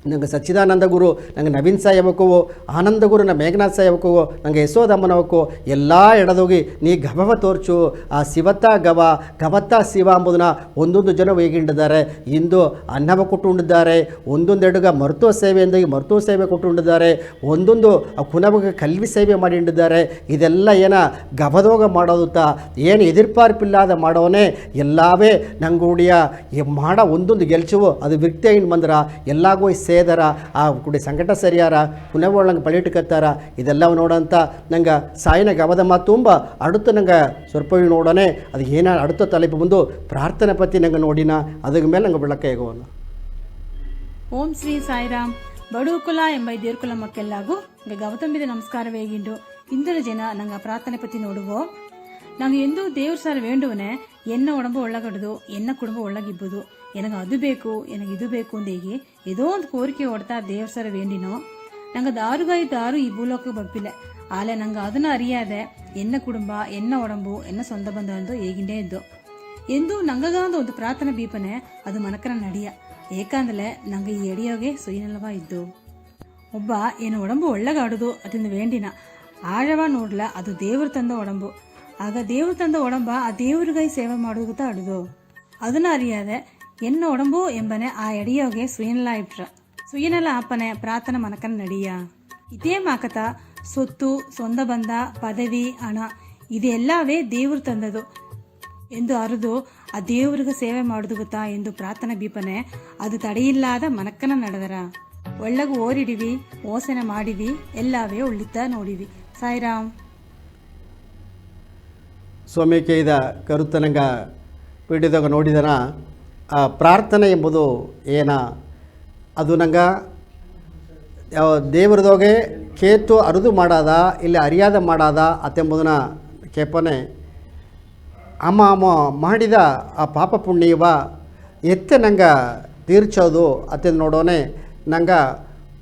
ನಂಗೆ ಸಚ್ಚಿದಾನಂದ ಗುರು ನಂಗೆ ನವೀನ್ ಸಾಯಬೇಕು ಆನಂದ ಗುರು ನಮ್ಮ ಮೇಘನಾಥ್ ಸಾಯಬೇಕು ನಂಗೆ ಯಶೋದಮ್ಮನವಕ್ಕೂ ಎಲ್ಲ ಎಡದೋಗಿ ನೀ ಗವವ ತೋರ್ಚು ಆ ಶಿವತ್ತ ಗವತ್ತ ಶಿವ ಎಂಬುದನ್ನ ಒಂದೊಂದು ಜನ ಹೇಗಿಂಡಿದ್ದಾರೆ ಇಂದು ಅನ್ನವ ಕೊಟ್ಟು ಉಂಡಿದ್ದಾರೆ ಒಂದೊಂದೆಡುಗ ಮರುತೋ ಸೇವೆ ಎಂದಾಗಿ ಮರುತೋ ಸೇವೆ ಕೊಟ್ಟು ಉಂಡಿದ್ದಾರೆ ಒಂದೊಂದು ಕುನವಗೆ ಕಲ್ವಿ ಸೇವೆ ಮಾಡಿ ಉಂಡಿದ್ದಾರೆ ಇದೆಲ್ಲ ಏನ ಗವದೋಗ ಮಾಡೋದುತ್ತಾ ಏನು ಎದಿರ್ಪಾರ್ಪಿಲ್ಲಾದ ಮಾಡೋನೇ ಎಲ್ಲವೇ ನಂಗೂಡಿಯ ಮಾಡೋ ಒಂದೊಂದು ಗೆಲ್ಚುವು ಅದು ವ್ಯಕ್ತಿಯಿಂದ ಬಂದ್ರೆ ಎಲ್ಲಾಗೂ ಸೇದರ ಆ ಕುಡಿ ಸಂಕಟ ಸರಿಯಾರ ಪುನಃ ಒಳಗೆ ಪಳಿಟ್ಕತ್ತಾರ ಇದೆಲ್ಲ ನೋಡಂತ ನಂಗೆ ಸಾಯಿನ ಗಮದ ಮಾತು ತುಂಬ ಅಡುತ್ತ ನಂಗೆ ಸ್ವಲ್ಪ ನೋಡೋಣ ಅದು ಏನ ಅಡುತ್ತ ತಲೆಪು ಬಂದು ಪ್ರಾರ್ಥನೆ ಪತಿ ನಂಗೆ ನೋಡಿನ ಅದ್ರ ಮೇಲೆ ನಂಗೆ ಬೆಳಕ ಹೇಗೋನು. ಓಂ ಶ್ರೀ ಸಾಯಿರಾಮ್. ಬಡುಕುಲ ಎಂಬ ದೇವ್ರಕುಲ ಮಕ್ಕೆಲ್ಲಾಗೂ ಗೌತಮಿದ ನಮಸ್ಕಾರ ವೇಗಿಂಡು ಇಂದಿನ ಜನ ನಂಗೆ ಪ್ರಾರ್ಥನೆ ಪತಿ ನೋಡುವೋ ನಂಗೆ ಎಂದೂ ದೇವ್ರ ಸಾಲ ವೇಂಡುವನೆ ಎನ್ನ ಉಡಂಬ ಒಳ್ಳಗಡ್ದು ಎನ್ನ ಕುಟುಂಬ ಒಳ್ಳಗಿಬ್ಬುದು ನನಗೆ ಅದು ಬೇಕು ನನಗೆ ಇದು ಬೇಕು ಅಂದೇಗಿ ಏದೋ ಒಂದು ಕೋರಿಕೆ ಹೊಡ್ತಾ ದೇವ್ರ ಸಾಲ ವೇಂಡಿನೋ ನಂಗೆ ದಾರುಗಾಯಿ ದಾರು ಈ ಭೂಲೋಕ ಬಪ್ಪಿಲ್ಲ ಆಲೆ ನಂಗೆ ಅದನ್ನ ಅರಿಯಾದೆ ಎನ್ನ ಕುಟುಂಬ ಎನ್ನ ಒಡಂಬು ಎನ್ನ ಸ್ವಂತ ಬಂಧ ಅಂದು ಹೇಗಿಂಡೇ ಇದ್ದು ಎಂದು ನಂಗಗಾಂದ ಒಂದು ಪ್ರಾರ್ಥನೆ ಬೀಪನೆ ಅದು ಮನಕರ ನಡಿಯ ಏಕಂದ್ರೆ ನಂಗೆ ಈ ಎಡಿಯೋಗೆ ಸುಯಿನಲ್ವಾ ಇದ್ದು ಒಬ್ಬ ಏನು ಒಡಂಬು ಒಳ್ಳಗಾಡುದು ಅದನ್ನು ವೇಂಡಿನ ಆഴವ ನೋಡ್ಲ ಅದು ದೇವ್ರ ತಂದ ಒಡಂಬು ಆಗ ದೇವ್ರ ತಂದ ಒಡಂಬ ಆ ದೇವ್ರಿಗೈ ಸೇವೆ ಮಾಡುತ್ತಾ ಅಡುದು ಅದನ್ನ ಅರಿಯಾದೆ ಎನ್ನ ಒಡಂಬು ಎಂಬನೆ ಆ ಎಡಿಯೋಗೆ ಸುಯಿನಲ್ಲ ಇಟ್ರ ಸುಯಿನಲ್ಲ ಆಪನೆ ಪ್ರಾರ್ಥನೆ ಮನಕನ ನಡಿಯ ಇದೇ ಮಾಕತ ಸೊತ್ತು ಸ್ವಂತ ಬಂಧ ಪದವಿ ಹಣ ಇದೆಲ್ಲವೇ ದೇವ್ರು ತಂದದು ಎಂದು ಅರಿದು ಆ ದೇವ್ರಿಗೆ ಸೇವೆ ಮಾಡುದು ಗೊತ್ತಾ ಎಂದು ಪ್ರಾರ್ಥನೆ ಬೀಪನೆ ಅದು ತಡೆಯಿಲ್ಲದ ಮನಕ್ಕನ ನಡೆದರ ಒಳ್ಳಗು ಓರಿಡಿವಿ ಓಸನೆ ಮಾಡಿವಿ ಎಲ್ಲವೇ ಉಳ್ಳಿತ ನೋಡಿವಿ. ಸಾಯಿರಾಮ್. ಸ್ವಾಮಿಕೆಯ್ದ ಕರುತನಂಗ ಪೀಡಿದಾಗ ನೋಡಿದನ ಆ ಪ್ರಾರ್ಥನೆ ಎಂಬುದು ಏನ ಅದು ನಂಗೆ ದೇವ್ರದೋಗೆ ಕೇತು ಅರುದು ಮಾಡಾದ ಇಲ್ಲಿ ಅರಿಯಾದ ಮಾಡಾದ ಅತ್ತೆಂಬುದನ್ನ ಕೇಪನೆ ಅಮ್ಮ ಮಾಡಿದ ಆ ಪಾಪ ಪುಣ್ಯವ ಎತ್ತೆ ನಂಗೆ ತೀರ್ಚೋದು ಅತ್ತೆಂದು ನೋಡೋನೆ ನಂಗೆ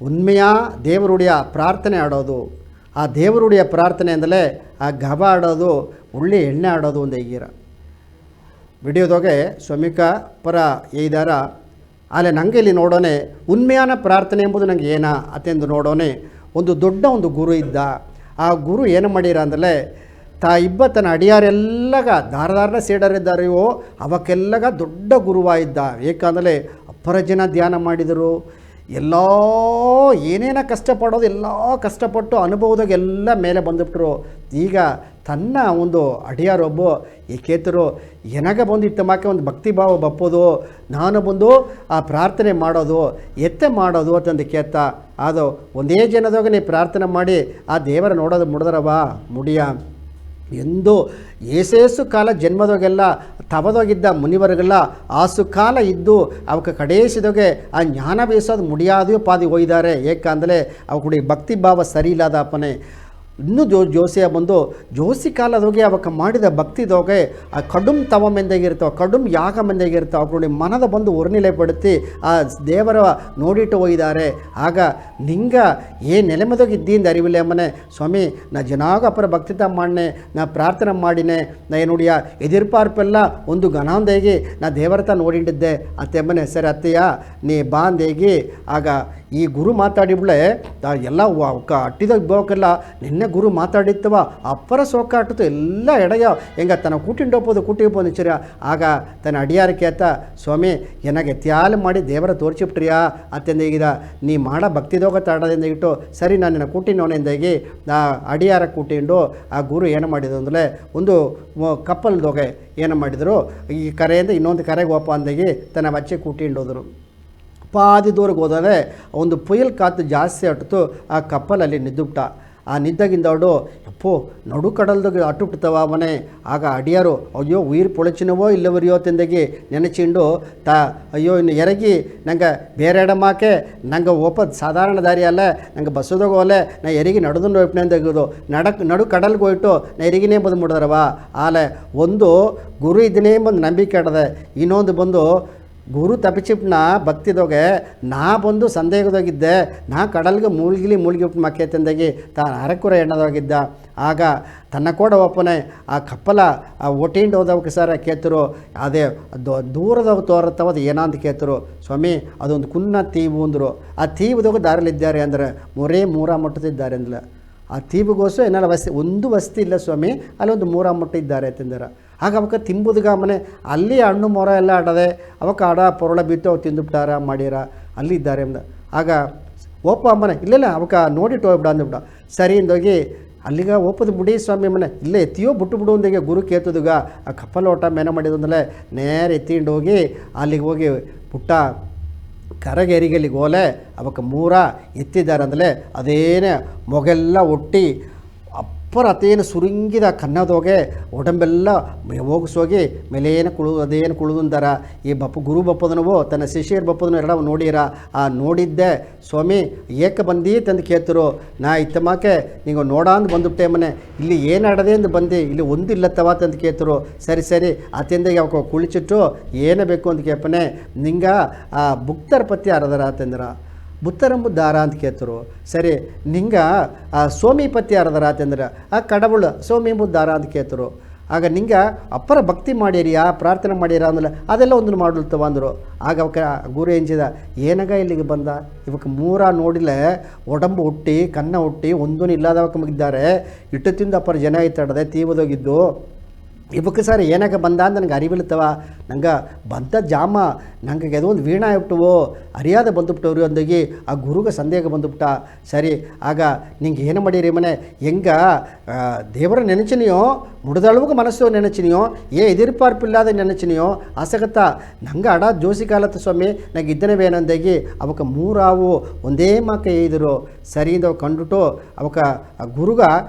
ಉನ್ಮೆಯ ದೇವರುಡಿಯ ಪ್ರಾರ್ಥನೆ ಆಡೋದು ಆ ದೇವರುಡಿಯ ಪ್ರಾರ್ಥನೆ ಅಂದಲೇ ಆ ಗಬ ಆಡೋದು ಒಳ್ಳೆ ಎಣ್ಣೆ ಆಡೋದು ಒಂದು ಈಗಿರ ವಿಡಿಯೋದಾಗೆ ಸ್ವಾಮಿಕ ಪರ ಏದಾರ ಅಲ್ಲೇ ನಂಗೆ ಇಲ್ಲಿ ನೋಡೋನೆ ಉನ್ಮೆಯಾನ ಪ್ರಾರ್ಥನೆ ಎಂಬುದು ನಂಗೆ ಏನ ಅತ್ತೆಂದು ನೋಡೋನೆ ಒಂದು ದೊಡ್ಡ ಒಂದು ಗುರು ಇದ್ದ ಆ ಗುರು ಏನು ಮಾಡಿರ ಅಂದಲೇ ಇಬ್ಬ ತನ್ನ ಅಡಿಯಾರೆಲ್ಲಗ ದಾರದಾರನ ಸೇಡರಿದ್ದಾರೆಯೋ ಅವಕ್ಕೆಲ್ಲಗ ದೊಡ್ಡ ಗುರುವ ಇದ್ದ. ಏಕೆಂದರೆ ಅಪ್ಪರ ಜನ ಧ್ಯಾನ ಮಾಡಿದರು ಎಲ್ಲ ಏನೇನ ಕಷ್ಟಪಡೋದು ಎಲ್ಲ ಕಷ್ಟಪಟ್ಟು ಅನುಭವದಾಗ ಎಲ್ಲ ಮೇಲೆ ಬಂದುಬಿಟ್ರು. ಈಗ ತನ್ನ ಒಂದು ಅಡಿಯಾರೊಬ್ಬ ಏಕೇತರು ಎನಗ ಬಂದು ಇತ್ತಮಾಕೆ ಒಂದು ಭಕ್ತಿ ಭಾವ ಬಪ್ಪೋದು ನಾನು ಬಂದು ಆ ಪ್ರಾರ್ಥನೆ ಮಾಡೋದು ಎತ್ತೆ ಮಾಡೋದು ಅಂತಂದು ಕೇಳ್ತ ಅದು ಒಂದೇ ಜನದಾಗ ನೀ ಪ್ರಾರ್ಥನೆ ಮಾಡಿ ಆ ದೇವರ ನೋಡೋದು ಮುಡಿದ್ರವ ಮುಡಿಯ ಎಂದು ಏಸೇಸು ಕಾಲ ಜನ್ಮದಾಗೆಲ್ಲ ತವದೋಗಿದ್ದ ಮುನಿವರಿಗೆಲ್ಲ ಆಸು ಕಾಲ ಇದ್ದು ಅವಕ್ಕೆ ಕಡೇಸಿದೋಗೆ ಆ ಜ್ಞಾನ ಬೇಸೋದು ಮುಡಿಯಾದ ಪಾದಿ ಹೋಗಿದ್ದಾರೆ. ಏಕೆಂದರೆ ಅವಕ್ಕೆ ಭಕ್ತಿ ಭಾವ ಸರಿ ಇಲ್ಲದ ಅಪ್ಪನೇ ಇನ್ನೂ ಜೋಸಿಯ ಬಂದು ಜೋಸಿ ಕಾಲದೋಗೆ ಅವಕ್ಕೆ ಮಾಡಿದ ಭಕ್ತಿದೋಗೆ ಆ ಕಡುಂ ತವ ಮೆಂದಾಗಿರ್ತಾವೆ ಕಡುಂ ಯಾಗ ಮೆಂದಾಗಿರ್ತಾವೆ ಅವ್ರು ಮನದ ಬಂದು ಉರ್ನಿಲೆ ಪಡುತ್ತಿ ಆ ದೇವರ ನೋಡಿಟ್ಟು ಹೋಗಿದ್ದಾರೆ. ಆಗ ನಿಂಗ ನೆಲೆಮದಾಗ ಇದ್ದಿಂದ ಅರಿವಿಲ್ಲ ಅಮ್ಮನೆ ಸ್ವಾಮಿ ನಾ ಜನಾಗ ಅಪ್ಪರ ಭಕ್ತಿತ ಮಾಡನೆ ನಾ ಪ್ರಾರ್ಥನೆ ಮಾಡಿನೆ ನಾ ನೋಡಿಯ ಎದಿರ್ಪಾರ್ಪೆಲ್ಲ ಒಂದು ಗಣಾಂದೇಗಿ ನಾ ದೇವರತ ನೋಡಿಟ್ಟಿದ್ದೆ ಅತ್ತೆಮ್ಮನೆ ಸರಿ ಅತ್ತೆಯ ನೀ ಬಾಂದೇಗಿ ಆಗ ಈ ಗುರು ಮಾತಾಡಿಬಿಳೆ ಎಲ್ಲ ಅಟ್ಟಿದಾಗ ಬೋಕೆಲ್ಲ ನಿನ್ನೆ ಗುರು ಮಾತಾಡಿತ್ತವ ಅಪ್ಪರ ಸೋಕಾಟತ್ತು ಎಲ್ಲ ಎಡೆಯ ಹೆಂಗ ತನ್ನ ಕೂಟಿಂಡೋಪೋದು ಕೂಟಿಪ್ಪೋದು ಚಿರ ಆಗ ತನ್ನ ಅಡಿಯಾರಕ್ಕೆ ಆತ ಸ್ವಾಮಿ ಏನಾಗೆ ತ್ಯಾಲು ಮಾಡಿ ದೇವರ ತೋರಿಸಿಬಿಟ್ರಿಯಾ ಅತ್ತೆಂದ ಈಗಿದ ನೀ ಮಾಡ ಭಕ್ತಿದೋಗ ತಾಡದಿಂದ ಇಟ್ಟು ಸರಿ ನಾನು ನಿನ್ನ ಕೂಟಿನೋನೆಂದಾಗಿ ಆ ಅಡಿಯಾರ ಕೂಟಿಂಡು ಆ ಗುರು ಏನು ಮಾಡಿದ್ರು ಅಂದರೆ ಒಂದು ಕಪ್ಪಲ್ದೋಗೆ ಏನು ಮಾಡಿದರು ಈ ಕರೆಯಿಂದ ಇನ್ನೊಂದು ಕರೆಗೆ ಓಪ ಅಂದಾಗಿ ತನ್ನ ಬಚ್ಚೆ ಕೂಟಿಂಡೋದ್ರು. ಪಾದಿ ದೂರಕ್ಕೆ ಹೋದರೆ ಒಂದು ಪುಯಲ್ ಕಾತು ಜಾಸ್ತಿ ಅಟ್ಟಿತು ಆ ಕಪ್ಪಲಲ್ಲಿ ನಿದ್ದುಬಿಟ್ಟ. ಆ ನಿದ್ದಾಗಿಂದ ಅವಳು ಅಪ್ಪೋ ನಡು ಕಡಲ್ದಾಗ ಅಟ್ಟುಬಿಡ್ತವ ಮನೆ. ಆಗ ಅಡಿಯಾರು ಅಯ್ಯೋ ಉಯಿರು ಪೊಳಚಿನವೋ ಇಲ್ಲವರಿಯೋ ತಿಂದಾಗಿ ನೆನೆಚಿಂಡು ಅಯ್ಯೋ ಇನ್ನು ಎರಗಿ ನಂಗೆ ಬೇರೆ ಎಡಮಾಕೆ ನಂಗೆ ಓಪದ ಸಾಧಾರಣ ದಾರಿ ಅಲ್ಲ ನಂಗೆ ಬಸ್ಸದಾಗ ಹೋಲೆ ನಾ ಎರಿಗೆ ನಡೆದು ಹೋಗ್ಬಿಟ್ಟು ನಡು ಕಡಲ್ಗೆ ಹೋಯ್ತು ನಾ ಎರಿಗಿನೇ ಬಂದು ಮುಡಿದ್ರವ. ಆಲೆ ಒಂದು ಗುರು ಇದನ್ನೇ ಬಂದು ನಂಬಿಕೆ ಆಡದೆ ಇನ್ನೊಂದು ಬಂದು ಗುರು ತಪ್ಪಿಸಿಪ್ನ ಭಕ್ತಿದೋಗೆ ನಾ ಬಂದು ಸಂದೇಹದಾಗಿದ್ದೆ ನಾ ಕಡಲ್ಗೆ ಮುಳುಗಿಬಿಟ್ಟು ಮಕ್ಕೆ ತಂದಾಗಿ ತಾನು ಅರಕುರ ಎಣ್ಣದಾಗಿದ್ದ. ಆಗ ತನ್ನ ಕೂಡ ಒಪ್ಪನೆ ಆ ಕಪ್ಪಲ ಆ ಒಟ್ಟಿಂಡು ಹೋದವಕ್ಕೆ ಸರ ಕೇತರು ಅದೇ ದೂರದವ ತೋರತ್ತವದು ಏನಂತ ಕೇತರು ಸ್ವಾಮಿ ಅದೊಂದು ಕುನ್ನ ತೀವು ಅಂದರು. ಆ ತೀವದಾಗ ದಾರಲಿದ್ದಾರೆ ಅಂದರೆ ಮೂರ ಮಟ್ಟದಿದ್ದಾರೆ ಅಂದ್ಲ. ಆ ತೀವಿಗೋಸ್ಕರ ಏನೆಲ್ಲ ಒಂದು ವಸ್ತಿ ಇಲ್ಲ ಸ್ವಾಮಿ ಅಲ್ಲೊಂದು 3 ಮಟ್ಟ ಇದ್ದಾರೆ ತಿಂದಾರ. ಆಗ ಅವಕ್ಕೆ ತಿಂಬುದುಗ ಮನೆ ಅಲ್ಲಿ ಹಣ್ಣು ಮೊರ ಎಲ್ಲ ಆಡದೆ ಅವಕ್ಕೆ ಆಡ ಪೊರಳ ಬಿತ್ತು ಅವು ತಿಂದುಬಿಟ್ಟಾರ ಮಾಡ್ಯಾರ ಅಲ್ಲಿ ಇದ್ದಾರೆ ಅಂದ. ಆಗ ಓಪ ಮನೆ ಇಲ್ಲೆಲ್ಲ ಅವಕ್ಕೆ ನೋಡಿಟ್ಟು ಹೋಗ್ಬಿಡ ಅಂದ್ಬಿಡ. ಸರಿ ಇಂದೋಗಿ ಅಲ್ಲಿಗ ಓಪದು ಬಿಡಿ ಸ್ವಾಮಿ ಮನೆ ಇಲ್ಲೇ ಎತ್ತಿಯೋ ಬಿಟ್ಟು ಅಂದಾಗೆ ಗುರು ಕೇತುದುಗ ಆ ಕಪ್ಪಲ ಓಟ ಮೇನ ಮಾಡಿದಂದಲೇ ನೇರ ಎತ್ತಿಂಡು ಹೋಗಿ ಅಲ್ಲಿಗೆ ಹೋಗಿ ಪುಟ್ಟ ಕರಗೆರಿಗಲಿ ಗೋಲೆ ಅವಕ್ಕೆ ಮೂರ ಎತ್ತಿದ್ದಾರೆ ಅಂದಲೇ ಅದೇನೇ ಮೊಗೆಲ್ಲ ಒಟ್ಟಿ ಅಪ್ಪರ ಅತೇನು ಸುರುಂಗಿದ ಕನ್ನದೋಗೆ ಒಡಂಬೆಲ್ಲ ಹೋಗಿಸೋಗಿ ಮೇಲೇನು ಅದೇನು ಕುಳಿದುಂದಾರ ಈ ಗುರು ಬಪ್ಪದನವು ತನ್ನ ಶಿಷ್ಯರ ಬಪ್ಪದನು ಎರಡ ನೋಡಿರ ಆ ನೋಡಿದ್ದೆ ಸ್ವಾಮಿ ಏಕೆ ಬಂದಿ ತಂದು ಕೇಳ್ತರು ನಾ ಇತ್ತಮಾಕೆ ನೀವು ನೋಡಾಂದು ಬಂದುಬಿಟ್ಟೆ ಮನೆ ಇಲ್ಲಿ ಏನು ಆಡದೆ ಅಂದು ಬಂದು ಇಲ್ಲಿ ಒಂದು ಇಲ್ಲತ್ತವ ತಂದು ಕೇಳ್ತರು ಸರಿ ಸರಿ ಅತಿಂದಾಗಿ ಅವಕ್ಕೆ ಕುಳಿಚಿಟ್ಟು ಏನೇ ಬೇಕು ಅಂತ ಕೇಳ್ಪನೆ ನಿಂಗೆ ಆ ಬುಕ್ತರ ಪತ್ತಿ ಅರದರ ಅಂತಂದ್ರ ಬುತ್ತರಂಬು ದಾರ ಅಂತ ಕೇಳ್ತರು ಸರಿ ನಿಂಗೆ ಆ ಸೋಮಿ ಪತ್ತಿ ಅರದರ ಅಂತಂದ್ರೆ ಆ ಕಡವುಳು ಸೋಮಿ ಎಂಬುದು ದಾರ ಅಂತ ಕೇಳ್ತರು ಆಗ ನಿಂಗೆ ಅಪ್ಪರ ಭಕ್ತಿ ಮಾಡಿರಿಯಾ ಪ್ರಾರ್ಥನೆ ಮಾಡಿರ ಅಂದಲ್ಲ ಅದೆಲ್ಲ ಒಂದು ಮಾಡಲ್ತವ ಅಂದರು ಆಗ ಅವಕ್ಕೆ ಗುರು ಎಂಜಿದ ಏನಾಗ ಇಲ್ಲಿಗೆ ಬಂದ ಇವಕ್ಕೆ ಮೂರ ನೋಡಿಲೆ ಒಡಂಬು ಹುಟ್ಟಿ ಕನ್ನ ಹುಟ್ಟಿ ಒಂದೂ ಇಲ್ಲದವಕ್ಕೆ ಮುಗಿದ್ದಾರೆ ಇಟ್ಟು ತಿಂದು ಅಪ್ಪರ ಜನ ಐತಾಡದೆ ತೀವದೋಗಿದ್ದು ಇವಕ್ಕೆ ಸರ್ ಏನಾಗ ಬಂದ ಅಂತ ನನಗೆ ಅರಿವಿಲ್ತವ ನಂಗೆ ಬಂದ ಜಾಮ ನಂಗೆ ಯಾವುದೋ ಒಂದು ವೀಣಾ ಇಟ್ಟವು ಅರಿಯಾದ ಬಂದುಬಿಟ್ಟವ್ರಿ ಅಂದಾಗಿ ಆ ಗುರುಗೆ ಸಂದೇಹ ಬಂದುಬಿಟ್ಟ ಸರಿ ಆಗ ನಿಂಗೆ ಏನು ಮಾಡೀರಿ ಮನೆ ಹೆಂಗೆ ದೇವರ ನೆನಚಿನಿಯೋ ಮುಡ್ದಳವಾಗ ಮನಸ್ಸು ನೆನಚಿನಿಯೋ ಎದಿರ್ಪಾರ್ಪಿಲ್ಲಾದ ನೆನಚಿನಿಯೋ ಆಸಗತ್ತ ನಂಗೆ ಅಡ ಜೋಸಿ ಕಾಲತ್ತ ಸ್ವಾಮಿ ನಂಗೆ ಇದ್ದನವೇನಂದಾಗಿ ಅವಕ್ಕೆ ಮೂರಾವು ಒಂದೇ ಮಾಕೆ ಇದ್ರು ಸರಿಯಿಂದ ಅವು ಕಂಡುಟು ಅವಕ್ಕೆ ಆ ಗುರುಗ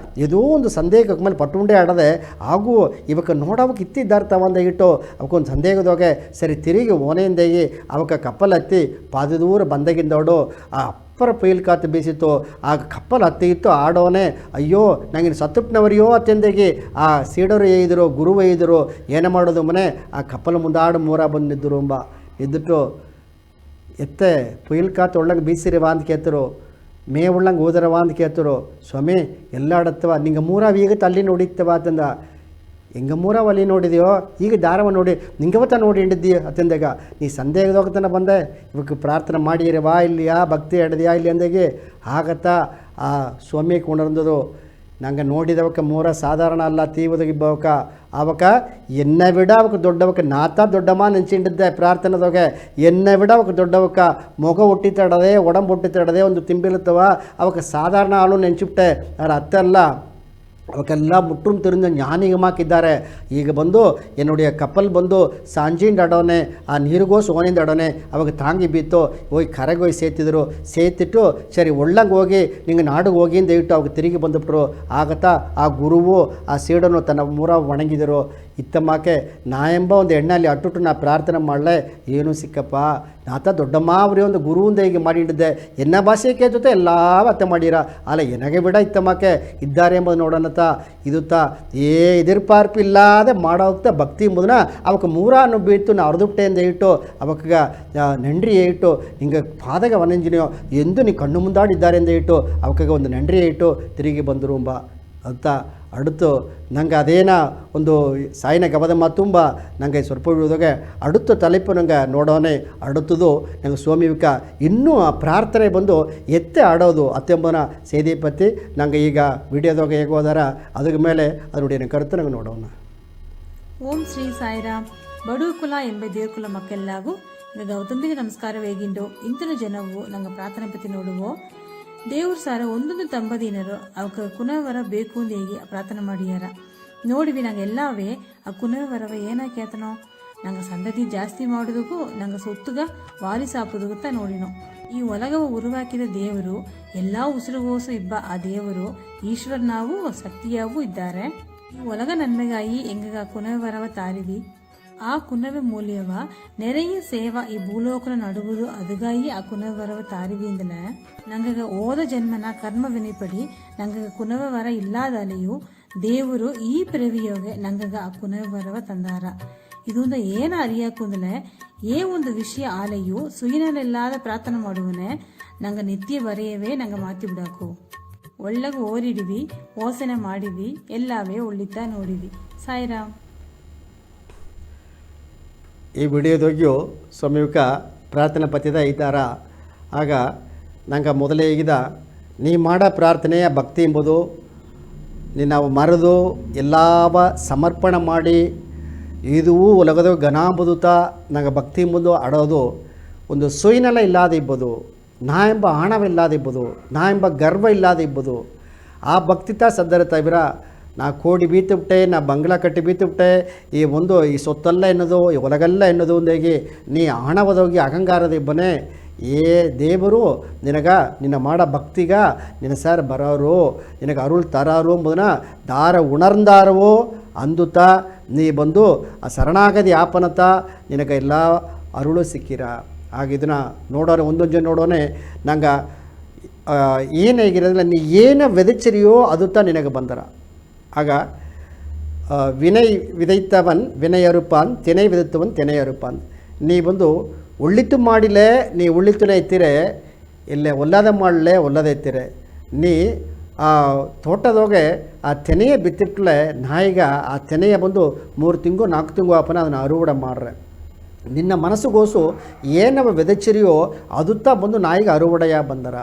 ಏದೋ ಒಂದು ಸಂದೇಹ ಮೇಲೆ ಪಟ್ಟುಂಡೆ ಆಡದೆ ಹಾಗೂ ಇವಕ್ಕೆ ನೋಡೋವಕ್ಕೆ ಇತ್ತಿದ್ದಾರ್ತಾವ ಅಂದಾಗಿಟ್ಟು ಅವಕ್ಕೊಂದು ಸಂದೇಹದೋಗೆ ಸರಿ ತಿರುಗಿ ಓನೆಯಿಂದಾಗಿ ಅವಕ್ಕೆ ಕಪ್ಪಲ್ ಹತ್ತಿ ಪಾದ ದೂರ ಬಂದಾಗಿಂದೋಡು ಆ ಅಪ್ಪರ ಪೈಲ್ ಕಾತು ಬೀಸಿತ್ತು ಆಗ ಕಪ್ಪಲ್ ಹತ್ತಿತ್ತು ಆಡೋನೆ ಅಯ್ಯೋ ನಂಗೆ ಸತ್ತುಪ್ನವರಿಯೋ ಅತ್ಯಂದಾಗಿ ಆ ಸೀಡರು ಏಯಿದ್ರು ಗುರು ಏಯಿದ್ರು ಏನು ಮಾಡೋದು ಮನೆ ಆ ಕಪ್ಪಲ ಮುಂದಾಡು ಮೂರ ಬಂದು ನಿದ್ದರು ಎಂಬ ಇದ್ಬಿಟ್ಟು ಎತ್ತೆ ಪೈಲ್ ಕಾತು ಒಳ್ಳಂಗೆ ಬೀಸಿರಿವ ಅಂತ ಕೇಳ್ತರು ಮೇ ಉಳ್ಳಂಗೆ ಓದರವ ಅಂತ ಕೇಳ್ತರು ಸ್ವಾಮಿ ಎಲ್ಲ ಆಡತ್ತವ ನಿಂಗೆ ಮೂರಾವ ಈಗ ತಲ್ಲಿ ನೋಡಿತ್ತವ ಅಂತಂದ ಹೆಂಗೆ ಮೂರಾವ ಅಲ್ಲಿ ನೋಡಿದೆಯೋ ಈಗ ದಾರವ ನೋಡಿ ನಿಂಗವತ್ತ ನೋಡಿ ಹಿಡಿದ್ದೀಯ ಅತ್ತಂದಾಗ ನೀ ಸಂದೇಹದೋಗತನ ಬಂದೆ ಇವಕ್ಕೆ ಪ್ರಾರ್ಥನೆ ಮಾಡಿರವಾ ಇಲ್ಲಿಯಾ ಭಕ್ತಿ ಹಿಡ್ದಿಯಾ ಇಲ್ಲಿ ಅಂದಾಗೆ ಆಗತ್ತಾ ಆ ಸ್ವಾಮಿ ಕೊಂಡಂದದು ನಂಗೆ ನೋಡಿದವಕ್ಕೆ ಮೂರ ಸಾಧಾರಣ ಅಲ್ಲ ತೀವದಗಿಬ್ಬವಕ ಅವಕ ಎನ್ನ ವಿಡ ಅವಕ್ಕೆ ದೊಡ್ಡವಕ್ಕೆ ನಾತ ದೊಡ್ಡಮ್ಮ ನೆಂಚಿಂಡಿದ್ದೆ ಪ್ರಾರ್ಥನೆದೋಗೆ ಎನ್ನ ವಿಡ ಅವಕ್ಕೆ ದೊಡ್ಡವಕ್ಕ ಮೊಗ ಹುಟ್ಟಿತಡದೆ ಒಡಂಬು ಹುಟ್ಟಿತಡದೆ ಒಂದು ತಿಂಬಿಲತ್ತವ ಅವಕ್ಕೆ ಸಾಧಾರಣ ಹಾಲು ನೆಂಚಿಬಿಟ್ಟೆ ಅವ್ರ ಅತ್ತೆ ಅಲ್ಲ ಅವಕ್ಕೆಲ್ಲ ಮುಟ್ಟುಮ್ ತಿರುಂದ ಜ್ಞಾನಿಗೆ ಮಾಕಿದ್ದಾರೆ ಈಗ ಬಂದು ಏನೋಡಿ ಕಪ್ಪಲ್ ಬಂದು ಸಾಂಜಿಂದ ಆಡೋನೆ ಆ ನೀರಿಗೋಸು ಓನಿಂದ ಆಡೋನೆ ಅವಾಗ ತಾಂಗಿ ಬೀತು ಹೋಗಿ ಕರೆಗೆ ಹೋಗಿ ಸೇತಿದ್ರು ಸೇತಿಟ್ಟು ಸರಿ ಒಳ್ಳಂಗೆ ಹೋಗಿ ನಿಂಗೆ ನಾಡಿಗೆ ಹೋಗಿ ಅಂತ ಇಟ್ಟು ಅವಾಗ ತಿರುಗಿ ಬಂದುಬಿಟ್ರು ಆಗತ್ತಾ ಆ ಗುರುವು ಆ ಸೀಡನ್ನು ತನ್ನ ಮೂರ ಒಣಗಿದರು ಇತ್ತಮ್ಮಕ್ಕೆ ನಾ ಎಂಬ ಒಂದು ಎಣ್ಣಲ್ಲಿ ಅಟ್ಟುಟ್ಟು ನಾ ಪ್ರಾರ್ಥನೆ ಮಾಡಲೆ ಏನೂ ಸಿಕ್ಕಪ್ಪ ನಾತ ದೊಡ್ಡಮ್ಮ ಅವರೇ ಒಂದು ಗುರುವಿಂದ ಹೀಗೆ ಮಾಡಿಟ್ಟಿದ್ದೆ ಎನ್ನ ಭಾಷೆಗೆ ಜೊತೆ ಎಲ್ಲ ಅತ್ತೆ ಮಾಡಿರ ಅಲ್ಲ ಎನಗೆ ಬಿಡ ಇತ್ತಮ್ಮಕ್ಕೆ ಇದ್ದಾರೆ ಎಂಬುದು ನೋಡೋಣತ್ತ ಇದುತ್ತಾ ಎದಿರ್ಪಾರ್ಪಿಲ್ಲದೆ ಮಾಡೋಗ್ತಾ ಭಕ್ತಿ ಎಂಬುದನ್ನ ಅವಕ್ಕೆ ಮೂರನ್ನು ಬೀಳ್ತು ನಾ ಅರ್ದುಬಿಟ್ಟೆ ಅಂತ ಇಟ್ಟು ಅವಕ್ಕೆ ನೆಂಡ್ರಿ ಇಟ್ಟು ಹಿಂಗೆ ಪಾದಗ ವನಂಜಿನಿಯೋ ಎಂದು ನೀ ಕಣ್ಣು ಮುಂದಾಡಿದ್ದಾರೆ ಅಂತ ಇಟ್ಟು ಅವಕ್ಕೆ ಒಂದು ನೆಂಡ್ರಿ ಇಟ್ಟು ತಿರುಗಿ ಬಂದರು ಎಂಬ ಅಂತ ಅಡುತ್ತು ನಂಗೆ ಅದೇನ ಒಂದು ಸಾಯಿನ ಗಬದ ತುಂಬ ನಂಗೆ ಸ್ವಲ್ಪ ಉಳಿದಾಗ ಅಡುತ್ತು ತಲೆಪು ನಂಗೆ ನೋಡೋನೆ ಅಡುತ್ತದು ನಂಗೆ ಸ್ವಾಮಿವಿಕ ಇನ್ನೂ ಆ ಪ್ರಾರ್ಥನೆ ಬಂದು ಎತ್ತೆ ಆಡೋದು ಅತ್ತೆಂಬನ ಸೇದಿ ಪತ್ತಿ ನಂಗೆ ಈಗ ವಿಡಿಯೋದಾಗ ಹೇಗೆ ಹೋದಾರ ಅದ್ರ ಮೇಲೆ ಅದು ನೋಡಿ ಕರೆತು ನಂಗೆ ನೋಡೋಣ. ಓಂ ಶ್ರೀ ಸಾಯಿರಾಮ್ ಬಡುಕುಲ ಎಂಬ ದೇರ್ಕುಲ ಮಕ್ಕೆಲ್ಲಾಗು ಈಗ ಗೌತಮಿಗೆ ನಮಸ್ಕಾರ ವೇಗಿಂಡು ಇಂತಿನ ಜನವು ನಂಗೆ ಪ್ರಾರ್ಥನೆ ಪತಿ ನೋಡುವೋ ದೇವ್ರ ಸಾರ ಒಂದೊಂದು ತಂಬದಿನರು ಅವಕ್ಕೆ ಕುನವರ ಬೇಕು ಅಂತ ಹೇಗೆ ಪ್ರಾರ್ಥನೆ ಮಾಡಿಯಾರ ನೋಡಿವಿ ನಂಗೆ ಎಲ್ಲವೇ ಆ ಕುನವರವ ಏನಾಕೇತನೋ ನಂಗೆ ಸಂದತಿ ಜಾಸ್ತಿ ಮಾಡೋದಕ್ಕೂ ನಂಗೆ ಸೊತ್ತುಗ ವಾಲಿ ಸಾಪುದುಗುತ್ತಾ ನೋಡಿನೋ ಈ ಒಲಗವ ಉರುವಾಕಿದ ದೇವರು ಎಲ್ಲ ಉಸಿರುಗೋಸು ಇಬ್ಬ ಆ ದೇವರು ಈಶ್ವರನಾವು ಶಕ್ತಿಯಾವೂ ಇದ್ದಾರೆ ಈ ಒಲಗ ನನ್ಮೆಗಾಯಿ ಎಂಗಗ ಕುನವರವ ತಾರಿವಿ ಆ ಕುನವ ಮೂಲ್ಯವ ನೆರೆಯ ಸೇವಾ ಈ ಭೂಲೋಕನ ನಡುವುದು ಅದುಗಾಯಿ ಆ ಕುನವರವ ತಾರಿವಿಂದಲೇ ನಂಗಗ ಓದ ಜನ್ಮನ ಕರ್ಮ ವಿನಿಪಡಿ ನಂಗಗ ಕುನವರ ಇಲ್ಲಾದಲೆಯೂ ದೇವರು ಈ ಪ್ರವಿಯೋಗೆ ನಂಗಗ ಆ ಕುನವರವ ತಂದಾರ ಇದೊಂದು ಏನು ಅರಿಯಾಕುಂದಲೇ ಒಂದು ವಿಷಯ ಆಲೆಯು ಸುಯಿನಲ್ಲೆಲ್ಲಾದ ಪ್ರಾರ್ಥನೆ ಮಾಡುವನೆ ನಂಗೆ ನಿತ್ಯ ಬರೆಯವೇ ನಂಗೆ ಮಾತಿ ಬಿಡಾಕು ಒಳ್ಳಗ ಓರಿಡಿವಿ ಓಸನೆ ಮಾಡಿವಿ ಎಲ್ಲವೇ ಒಳ್ಳಿತ ನೋಡಿವಿ. ಸಾಯಿರಾಮ್. ಈ ವಿಡಿಯೋದಾಗ್ಯೂ ಸ್ವಾಮಿಕ ಪ್ರಾರ್ಥನೆ ಪತ್ಯದ ಐತಾರ ಆಗ ನಂಗೆ ಮೊದಲೇ ಈಗಿದ ನೀ ಮಾಡೋ ಪ್ರಾರ್ಥನೆಯ ಭಕ್ತಿ ಎಂಬುದು ನಾವು ಮರೆದು ಎಲ್ಲವ ಸಮರ್ಪಣೆ ಮಾಡಿ ಇದು ಒಲಗದ ಘನಾಂಬುದುತ ನಂಗೆ ಭಕ್ತಿ ಎಂಬುದು ಆಡೋದು ಒಂದು ಸೊಯ್ನೆಲ್ಲ ಇಲ್ಲದೆ ಇರ್ಬೋದು, ನಾ ಎಂಬ ಹಣವಿಲ್ಲದೆ ಇರ್ಬೋದು, ನಾ ಎಂಬ ಗರ್ವ ಇಲ್ಲದೆ ಇರ್ಬೋದು. ಆ ಭಕ್ತಿತ ಸದ್ದರತ ಇವ್ರ ನಾ ಕೋಡಿ ಬೀತುಬಿಟ್ಟೆ, ನಾ ಬಂಗ್ಲಾ ಕಟ್ಟಿ ಬೀತುಬಿಟ್ಟೆ, ಈ ಸೊತ್ತಲ್ಲ ಎನ್ನೋದು ಈ ಒಲಗಲ್ಲ ಎನ್ನೋದು ಒಂದಾಗಿ ನೀ ಹಣವದೋಗಿ ಅಹಂಗಾರದ ಇಬ್ಬನೇ ದೇವರು ನಿನ್ನ ಮಾಡ ಭಕ್ತಿಗ ನಿನ್ನ ಸಾರ್ ಬರೋರು ನಿನಗೆ ಅರುಳ್ ತರಾರು ಎಂಬುದನ್ನ ದಾರ ಉಣರ್ಂದಾರವೋ ಅಂದುತ್ತಾ ನೀ ಬಂದು ಆ ಶರಣಾಗದಿ ಆಪನತ ನಿನಗೆ ಎಲ್ಲ ಅರುಳು ಸಿಕ್ಕಿರ. ಆಗ ಇದನ್ನು ನೋಡೋರೆ ಒಂದೊಂದು ಜನ ನೋಡೋನೆ ನಂಗೆ ಏನಾಗಿರೋದಿಲ್ಲ, ನೀ ಏನು ವಿದಚರಿಯೋ ಅದುತ್ತಾ ನಿನಗೆ ಬಂದರ. ಆಗ ವಿನಯ್ ವಿದೈತವನ್ ವಿನಯರುಪಾನ್ ತೆನೆ ವಿದತ್ತವನ್ ತೆನೆಯರುಪಾನ್. ನೀ ಬಂದು ಒಳ್ಳಿತು ಮಾಡಿಲೆ ನೀ ಒಳ್ಳಿತುನೇ ಎತ್ತಿರೆ ಇಲ್ಲೇ ಒಲ್ಲದ ಮಾಡಲೆ ಒಲ್ಲದ ಎತ್ತಿರೆ. ನೀ ಆ ತೋಟದೋಗೆ ಆ ತೆನೆಯ ಬಿತ್ತಿಟ್ಲೆ ನಾಯಿಗ ಆ ತೆನೆಯ ಬಂದು 3 ತಿಂಗಳು 4 ತಿಂಗಳು ಆಪನ ಅದನ್ನು ಅರುವಡ ಮಾಡ್ರೆ. ನಿನ್ನ ಮನಸ್ಸುಗೋಸು ಏನವ ವಿದಚರಿಯೋ ಅದುತ್ತಾ ಬಂದು ನಾಯಿಗೆ ಅರುವಡೆಯ ಬಂದರ.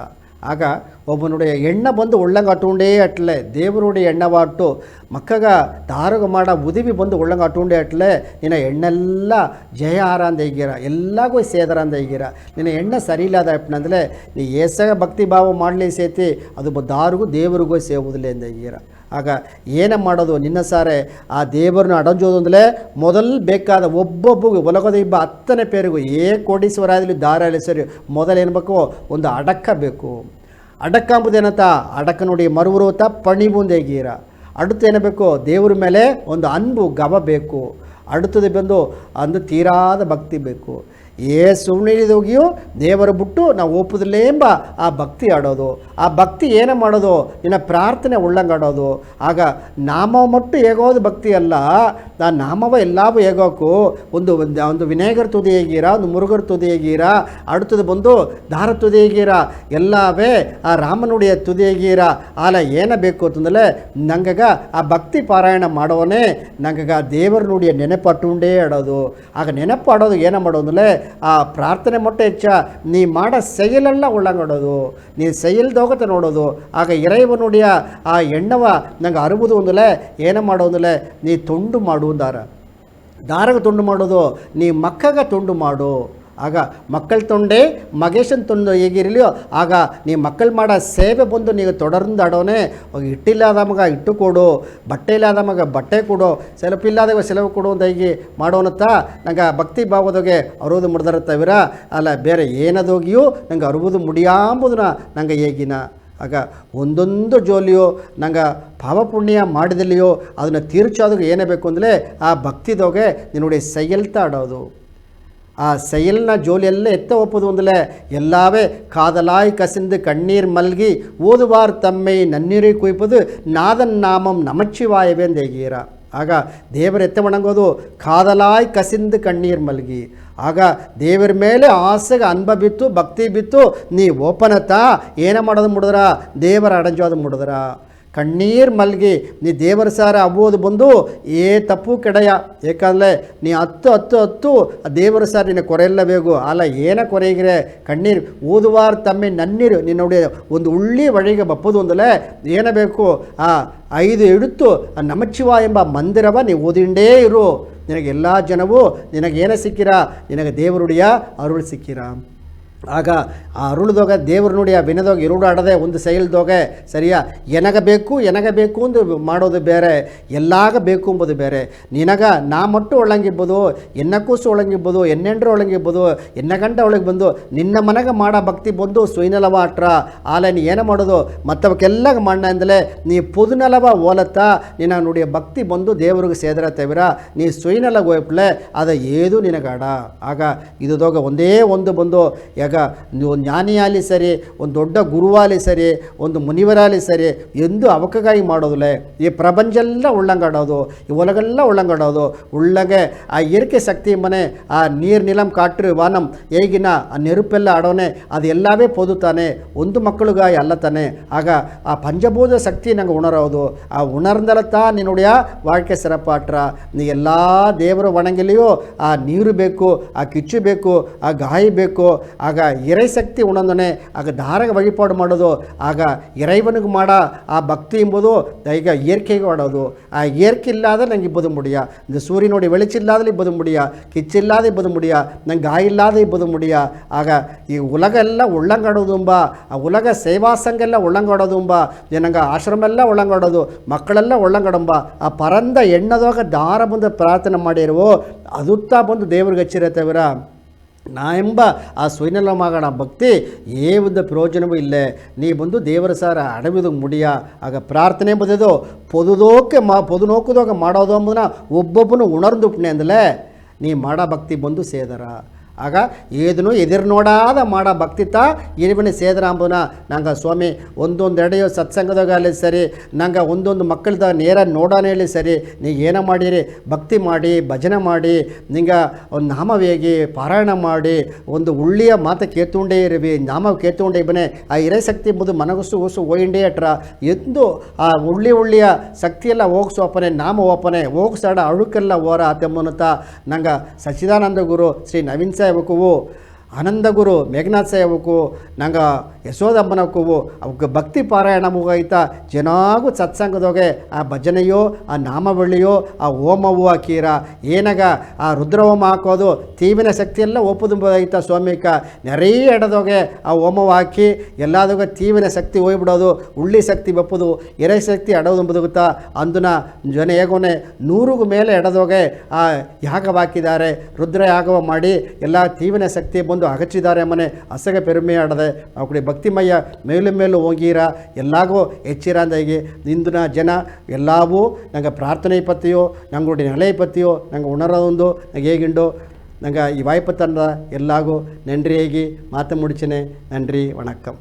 ಆಗ ಒಬ್ಬನುடைய ಎಣ್ಣೆ ಬಂದು ಒಳ್ಳಂಗೆ ಅಟ್ಟುಂಡೇ ಅಟ್ಲೆ ದೇವರುடைய ಎಣ್ಣವಾಟ್ಟು ಮಕ್ಕಗ ದಾರಗ ಮಾಡ ಉದಿವಿ ಬಂದು ಒಳ್ಳಂಗೆ ಅಟ್ಟುಂಡೇ ಅಟ್ಲೆ ನಿನ್ನ ಎಣ್ಣೆಲ್ಲ ಜಯಾರ ಅಂತ ಈಗಿರ ಎಲ್ಲಾಗೂ ಸೇದರ ಅಂತ ಈಗಿರ. ನಿನ್ನ ಎಣ್ಣೆ ಸರಿ ಇಲ್ಲದ ಅಪ್ಪನಂದ್ರೆ ನೀ ಏಸಾಗ ಭಕ್ತಿ ಭಾವ ಮಾಡಲಿ ಸೇತಿ ಅದು ದಾರಿಗೂ ದೇವರಿಗೂ ಸೇವುದಿಲ್ಲ ಅಂತ ಈಗಿರ. ಆಗ ಏನೇ ಮಾಡೋದು ನಿನ್ನ ಸಾರೆ ಆ ದೇವರನ್ನ ಅಡಂಜೋದು ಅಂದರೆ ಮೊದಲು ಬೇಕಾದ ಒಬ್ಬೊಬ್ಬಗೂ ಒಲಗದ ಇಬ್ಬ 10ನೇ ಪೇರಿಗೂ ಕೋಟೀಶ್ವರ ಆಗಲಿ ದಾರ ಆಗಲಿ ಸರಿ ಮೊದಲೇನು ಬೇಕು ಒಂದು ಅಡಕ್ಕ ಬೇಕು. ಅಡಕ್ಕ ಅಂಬುದೇನಂತ ಅಡಕ್ಕ ನೋಡಿ ಮರುವುರುತ ಪಣಿಬುಂದೇಗೀರ. ಅಡುತ್ತೇನಬೇಕು ದೇವ್ರ ಮೇಲೆ ಒಂದು ಅನ್ಬು ಗವ ಬೇಕು. ಅಡುತ್ತದೆ ಬಂದು ಅಂದು ತೀರಾದ ಭಕ್ತಿ ಬೇಕು. ಸುಮ್ಮನಿದೋಗಿಯೋ ದೇವರ ಬಿಟ್ಟು ನಾವು ಒಪ್ಪುದಿಲ್ಲೇ ಎಂಬ ಆ ಭಕ್ತಿ ಆಡೋದು. ಆ ಭಕ್ತಿ ಏನೇ ಮಾಡೋದು ನಿನ್ನ ಪ್ರಾರ್ಥನೆ ಉಳ್ಳಂಗಾಡೋದು. ಆಗ ನಾಮ ಮಟ್ಟು ಹೇಗೋದು ಭಕ್ತಿ ಅಲ್ಲ, ಆ ನಾಮವ ಎಲ್ಲವೂ ಹೇಗೋಕು ಒಂದು ವಿನಾಯಕರ ತುದಿ ಹೇಗೀರ, ಒಂದು ಮುರುಗರ ತುದಿ ಹೇಗೀರ, ಅಡುತ್ತದೆ ಬಂದು ದಾರ ತುದಿ ಹೇಗೀರ, ಎಲ್ಲವೇ ಆ ರಾಮನುಡಿಯ ತುದಿ ಹೇಗೀರ. ಆಲ ಏನ ಬೇಕು ಅಂತಂದರೆ ನಂಗಗ ಆ ಭಕ್ತಿ ಪಾರಾಯಣ ಮಾಡೋವನೇ ನಂಗಗ ದೇವರ ನುಡಿಯ ನೆನಪಟ್ಟುಂಡೇ ಆಡೋದು. ಆಗ ನೆನಪು ಆಡೋದು ಏನ ಮಾಡೋದು ಅಂದರೆ ಆ ಪ್ರಾರ್ಥನೆ ಮೊಟ್ಟೆ ಹೆಚ್ಚ ನೀ ಮಾಡ ಸೆಯಲೆಲ್ಲ ಒಳ್ಳಂಗಡೋದು, ನೀ ಸೆಯಲ್ದೋಗತ್ತೆ ನೋಡೋದು. ಆಗ ಇறைவனுடைய ಆ ಎಣ್ಣವ ನಂಗೆ ಅರುವುದು ಒಂದಲೇ ಏನ ಮಾಡೋದಲ್ಲೇ ನೀ ತುಂಡು ಮಾಡುವುದಾರ ದಾರಗ ತುಂಡು ಮಾಡೋದು, ನೀ ಮಕ್ಕಗ ತುಂಡು ಮಾಡು. ಆಗ ಮಕ್ಕಳ ತೊಂಡೆ ಮಗೇಶನ್ ತೊಂದು ಹೇಗಿರಲಿಯೋ ಆಗ ನೀ ಮಕ್ಕಳು ಮಾಡೋ ಸೇವೆ ಬಂದು ನೀವು ತೊಡರ್ದು ಆಡೋನೆ. ಹಿಟ್ಟಿಲ್ಲದ ಮಗ ಹಿಟ್ಟು ಕೊಡು, ಬಟ್ಟೆ ಇಲ್ಲದ ಮಗ ಬಟ್ಟೆ ಕೊಡು, ಸೆಲಪಿಲ್ಲದಾಗ ಸೆಲವು ಕೊಡು ಅಂತ ಹೀಗೆ ಮಾಡೋನತ್ತ ನಂಗೆ ಭಕ್ತಿ ಭಾವದಾಗೆ ಅರುವುದು ಮುಡ್ದಾರ ತವಿರ ಅಲ್ಲ ಬೇರೆ ಏನದೋಗಿಯೂ ನಂಗೆ ಅರುವುದು ಮುಡಿಯಾಂಬುದನ್ನ ನಂಗೆ ಹೇಗಿನ. ಆಗ ಒಂದೊಂದು ಜೋಲಿಯೋ ನಂಗೆ ಪಾವಪುಣ್ಯ ಮಾಡಿದಲ್ಲಿಯೋ ಅದನ್ನು ತೀರ್ಚೋದಾಗ ಏನೇ ಬೇಕು ಅಂದರೆ ಆ ಭಕ್ತಿದೋಗೆ ನಿನ್ನುடைய செயல்ತಾ ಆಡೋದು. ಆ செயல்ನ ಜೋಲಿಯೆಲ್ಲ ಎತ್ತ ಒಪ್ಪೋದು ಒಂದಲೇ ಎಲ್ಲವೇ ಕಾದಲಾಯ್ ಕಸಿಂದು ಕಣ್ಣೀರ್ ಮಲ್ಗಿ ಓದುವಾರ್ ತಮ್ಮೈ ನನ್ನೀರಿ ಕುಯ್ಪದು ನಾದನ್ ನಾಮಂ ನಮಚ್ಚಿವಾಯವೇ ಅಂತ ಹೇಗೀರ. ಆಗ ದೇವರ ಎತ್ತ ಒಣಗೋದು ಕಾದಲಾಯ್ ಕಸಿಂದು ಕಣ್ಣೀರ್ ಮಲ್ಗಿ. ಆಗ ದೇವರ ಮೇಲೆ ಆಸೆಗೆ ಅನ್ಭ ಬಿತ್ತು ಭಕ್ತಿ ಬಿತ್ತು ನೀ ಓಪನತ್ತ ಏನ ಮಾಡೋದು ಮುಡಿದ್ರ ದೇವರ ಅಡಂಜೋದು ಮುಡಿದ್ರ ಕಣ್ಣೀರು ಮಲ್ಗಿ ನೀ ದೇವರ ಸಾರ ಅವ್ವೋದು ಬಂದು ತಪ್ಪು ಕೆಡೆಯ. ಏಕೆಂದರೆ ನೀ ಹತ್ತು ದೇವರ ಸಾರ ನಿನ್ನ ಕೊರೆಯಲ್ಲ ಬೇಕು ಅಲ್ಲ ಏನ ಕೊರೆಗಿರೆ ಕಣ್ಣೀರು ಓದುವಾರ ತಮ್ಮೆ ನನ್ನೀರು ನಿನ್ನುடைய ಒಂದು ಉಳ್ಳಿ ಒಳಗೆ ಬಪ್ಪದು ಒಂದಲೇ ಏನ ಬೇಕು ಆ 5 ಎಡುತ್ತು ಆ ನಮಚಿವ ಎಂಬ ಮಂದಿರವ ನೀವು ಓದಿಂಡೇ ಇರು. ನಿನಗೆಲ್ಲ ಜನವು ನಿನಗೇನ ಸಿಕ್ಕಿರ ನಿನಗೆ ದೇವರುಡಿಯ ಅರುಳು ಸಿಕ್ಕಿರ. ಆಗ ಆ ಅರುಳ್ದೋಗ ದೇವ್ರ ನೋಡಿ ಆ ವಿನದೋಗ ಇರುಳು ಆಡದೆ ಒಂದು ಸೈಲ್ದೋಗೆ ಸರಿಯಾ ಎನಗಬೇಕು ಎಂದು ಮಾಡೋದು ಬೇರೆ, ಎಲ್ಲಾಗ ಬೇಕು ಎಂಬುದು ಬೇರೆ. ನಿನಗ ನಾ ಮಟ್ಟು ಒಳಂಗಿರ್ಬೋದು, ಎನ್ನಕೂಸು ಒಳಂಗಿರ್ಬೋದು, ಎನ್ನೆಂಡ್ರು ಒಳಂಗಿರ್ಬೋದು, ಎನ್ನ ಗಂಟೆ ಒಳಗೆ ಬಂದು ನಿನ್ನ ಮನೆಗೆ ಮಾಡೋ ಭಕ್ತಿ ಬಂದು ಸುಯ್ನಲವ ಅಟ್ರ ಆಲ ನೀ ಏನು ಮಾಡೋದು ಮತ್ತವಕ್ಕೆಲ್ಲ ಮಣ್ಣ ಅಂದಲೇ ನೀ ಪುದುನಲವ ಓಲತ್ತ ನಿನ್ನ ನುಡಿಯ ಭಕ್ತಿ ಬಂದು ದೇವ್ರಿಗೆ ಸೇದರ ತವಿರ ನೀ ಸುಯ್ನಲ ಗೋಯ್ಪಲೆ ಅದ ಏದು ನಿನಗಾಡ. ಆಗ ಇದುದೋಗ ಒಂದೇ ಒಂದು ಬಂದು ಆಗ ಒಂದು ಜ್ಞಾನಿಯಾಲಿ ಸರಿ, ಒಂದು ದೊಡ್ಡ ಗುರುವಾಲಿ ಸರಿ, ಒಂದು ಮುನಿವರಾಲಿ ಸರಿ ಎಂದು ಅವಕಗಾಗಿ ಮಾಡೋದಿಲ್ಲ. ಈ ಪ್ರಪಂಚೆಲ್ಲ ಉಳ್ಳಂಗಾಡೋದು, ಈ ಒಳಗೆಲ್ಲ ಉಳ್ಳಂಗಾಡೋದು ಉಳ್ಳಗೆ ಆ ಏರಿಕೆ ಶಕ್ತಿ ಮನೆ ಆ ನೀರು ನಿಲಂ ಕಾಟ್ರಿ ವಾನಂ ಹೇಗಿನ ಆ ನೆರುಪೆಲ್ಲ ಆಡೋನೆ ಅದು ಎಲ್ಲವೇ ಪೋದುತ್ತಾನೆ ಒಂದು ಮಕ್ಕಳುಗಾಯಿ ಅಲ್ಲ ತಾನೆ. ಆಗ ಆ ಪಂಚಭೂತ ಶಕ್ತಿ ನಂಗೆ ಉಣರೋದು ಆ ಉಣರ್ದಲತ್ತಾ ನಿನ್ನುடைய வாழ்க்கை ಸಿರಪಾಟ್ರ ನೀ ಎಲ್ಲ ದೇವರ ಒಣಗಿಲಿಯೋ ಆ ನೀರು ಬೇಕು, ಆ ಕಿಚ್ಚು ಬೇಕು, ಆ ಗಾಯಿ ಬೇಕು. ಆಗ ಇறை ಶಕ್ತಿ ಉಣಂದನೆ ಆಗ ದಾರಗ ವழிபாடு ಮಾಡೋದು. ಆಗ ಇறைவனுக்கு ಮಾಡ ಆ ಭಕ್ತಿ ಎಂಬುದು ಈಗ ಏರ್ಕೆಗೆ ಮಾಡೋದು. ಆ ಏರ್ಕೆ ಇಲ್ಲಾದ ನಂಗೆ ಇಬ್ಬದು ಮುಡಿಯ இந்த சூரியனுடைய வெளிச்சில்லாத ಇಬ್ಬದು ಮುಡಿಯ, ಕಿಚ್ಚಿಲ್ಲಾದ ಇಬ್ಬದು ಮುಡಿಯ, ನಂಗೆ ಗಾಯಿಲ್ಲಾದ ಇಬ್ಬದು ಮುಡಿಯ. ಆಗ ಈ ಉಲಗ ಎಲ್ಲ ಉಳ್ಳಂಗಾಡೋದು ಎಂಬ ಆ ಉಲಗ ಸೇವಾಸಂಗೆಲ್ಲ ಉಳ್ಳಂಗಾಡೋದು ಎಂಬ ನಂಗೆ ಆಶ್ರಮ ಎಲ್ಲ ಉಳ್ಳಂಗಾಡೋದು ಮಕ್ಕಳೆಲ್ಲ ಉಳ್ಳಂಗಾಡಂಬ ಆ ಪರಂದ ಎಣ್ಣದೋಗ ದಾರ ಬಂದು ಪ್ರಾರ್ಥನೆ ಮಾಡಿರುವೋ ಅದುತ್ತಾ ಬಂದು ದೇವ್ರಿಗೆ ಹಚ್ಚಿರತ್ತವರ ನಾ ಎಂಬ ಆ ಸ್ವೈನಲ ಮಗನ ಭಕ್ತಿ ಏವಿದ್ದ ಪ್ರಯೋಜನವೂ ಇಲ್ಲೇ ನೀ ಬಂದು ದೇವರ ಸಾರ ಅಡವಿದು ಮುಡಿಯ ಆಗ ಪ್ರಾರ್ಥನೆ ಎಂಬುದು ಪೊದು ನೋಕುದಾಗ ಮಾಡೋದು ಎಂಬುದನ್ನ ಒಬ್ಬೊಬ್ಬನು ಉಣರ್ದುಪ್ನೆ ಅಂದಲೇ ನೀ ಮಾಡೋ ಭಕ್ತಿ ಬಂದು ಸೇದರ ಆಗ ಏದನ್ನು ಎದುರು ನೋಡಾದ ಮಾಡೋ ಭಕ್ತಿತ ಇರುವನೆ ಸೇದರ ಅಂಬುನ ನಂಗೆ ಸ್ವಾಮಿ ಒಂದೊಂದೆಡೆಯೋ ಸತ್ಸಂಗದಾಗ ಅಲ್ಲಿ ಸರಿ ನಂಗೆ ಒಂದೊಂದು ಮಕ್ಕಳದ ನೇರ ನೋಡೋಣ ಹೇಳಿ ಸರಿ ನೀ ಏನೋ ಮಾಡಿರಿ ಭಕ್ತಿ ಮಾಡಿ ಭಜನೆ ಮಾಡಿ ನಿಂಗೆ ಒಂದು ನಾಮವೇಗಿ ಪಾರಾಯಣ ಮಾಡಿ ಒಂದು ಉಳ್ಳಿಯ ಮಾತು ಕೇತುಂಡೇ ಇರುವಿ ನಾಮ ಕೇತುಂಡೇ ಬನೆ ಆ ಹಿರೇಶಕ್ತಿ ಎಂಬುದು ಮನಗಸು ಉಸು ಒಯ್ಂಡೇ ಅಟ್ರ ಎಂದು ಆ ಉಳ್ಳಿಯ ಶಕ್ತಿಯೆಲ್ಲ ಹೋಗ್ಸೋಪನೆ ನಾಮ ಓಪನೆ ಹೋಗ್ಸಾಡ ಅಳುಕೆಲ್ಲ ಓರ ಆತೆಂಬುನತ ನಂಗೆ ಸಚ್ಚಿದಾನಂದ ಗುರು ಶ್ರೀ ನವೀನ್ ಸಾಹೇಬಕ್ಕೂ ಆನಂದ ಗುರು ಮೇಘನಾಥ್ ಸಾಹೇಬಕ್ಕೂ ನಂಗೆ ಯಶೋದಮ್ಮನಕ್ಕೂ ಅವಕ್ಕೆ ಭಕ್ತಿ ಪಾರಾಯಣ ಮುಗಾಯ್ತ ಜನಾಗೂ ಸತ್ಸಂಗದೋಗೆ ಆ ಭಜನೆಯೋ ಆ ನಾಮವಳ್ಳಿಯೋ ಆ ಹೋಮವು ಹಾಕೀರ ಏನಾಗ ಆ ರುದ್ರಹೋಮ ಹಾಕೋದು ತೀವಿನ ಶಕ್ತಿಯೆಲ್ಲ ಒಪ್ಪುದುಂಬೈತ ಸ್ವಾಮಿಕ ನೆರೇ ಎಡದೋಗೆ ಆ ಹೋಮವು ಹಾಕಿ ಎಲ್ಲದೋಗ ತೀವಿನ ಶಕ್ತಿ ಹೋಗ್ಬಿಡೋದು ಉಳ್ಳಿ ಶಕ್ತಿ ಬಪ್ಪುದು ಎರೆ ಶಕ್ತಿ ಎಡೋದುಂಬುದುಗುತ್ತಾ ಅಂದನ ಜನ ಹೇಗೋನೆ 100ಗೂ ಮೇಲೆ ಎಡದೋಗೆ ಆ ಯಾಗವ ಹಾಕಿದ್ದಾರೆ ರುದ್ರ ಯಾಗವ ಮಾಡಿ ಎಲ್ಲ ತೀವಿನ ಶಕ್ತಿ ಬಂದು ಅಗಚಿದ್ದಾರೆ ಮನೆ ಹಸಗೆ ಪೆರುಮೆ ಆಡದೆ ಅಕ್ಕಡಿ ಭಕ್ತಿಮಯ್ಯ ಮೇಲು ಹೋಗಿರ ಎಲ್ಲಾಗೂ ಹೆಚ್ಚಿರ ಅಂದಾಗಿ ಇಂದಿನ ಜನ ಎಲ್ಲವೂ ನಂಗೆ ಪ್ರಾರ್ಥನೆ ಪತ್ತಿಯೋ ನಂಗೆ ನೆಲೆ ಪತ್ತಿಯೋ ನಂಗೆ ಉಣರೋದೊಂದು ನಂಗೆ ಹೇಗಿಂಡು ನಂಗೆ ಈ ವಾಯ್ಪತ್ತಂದ ಎಲ್ಲಾಗೂ ನನ್ರಿ ಹೇಗಿ ಮಾತು ಮುಡಿಚನೆ ನನ್ರಿ ವಣಕ್ಕಂ.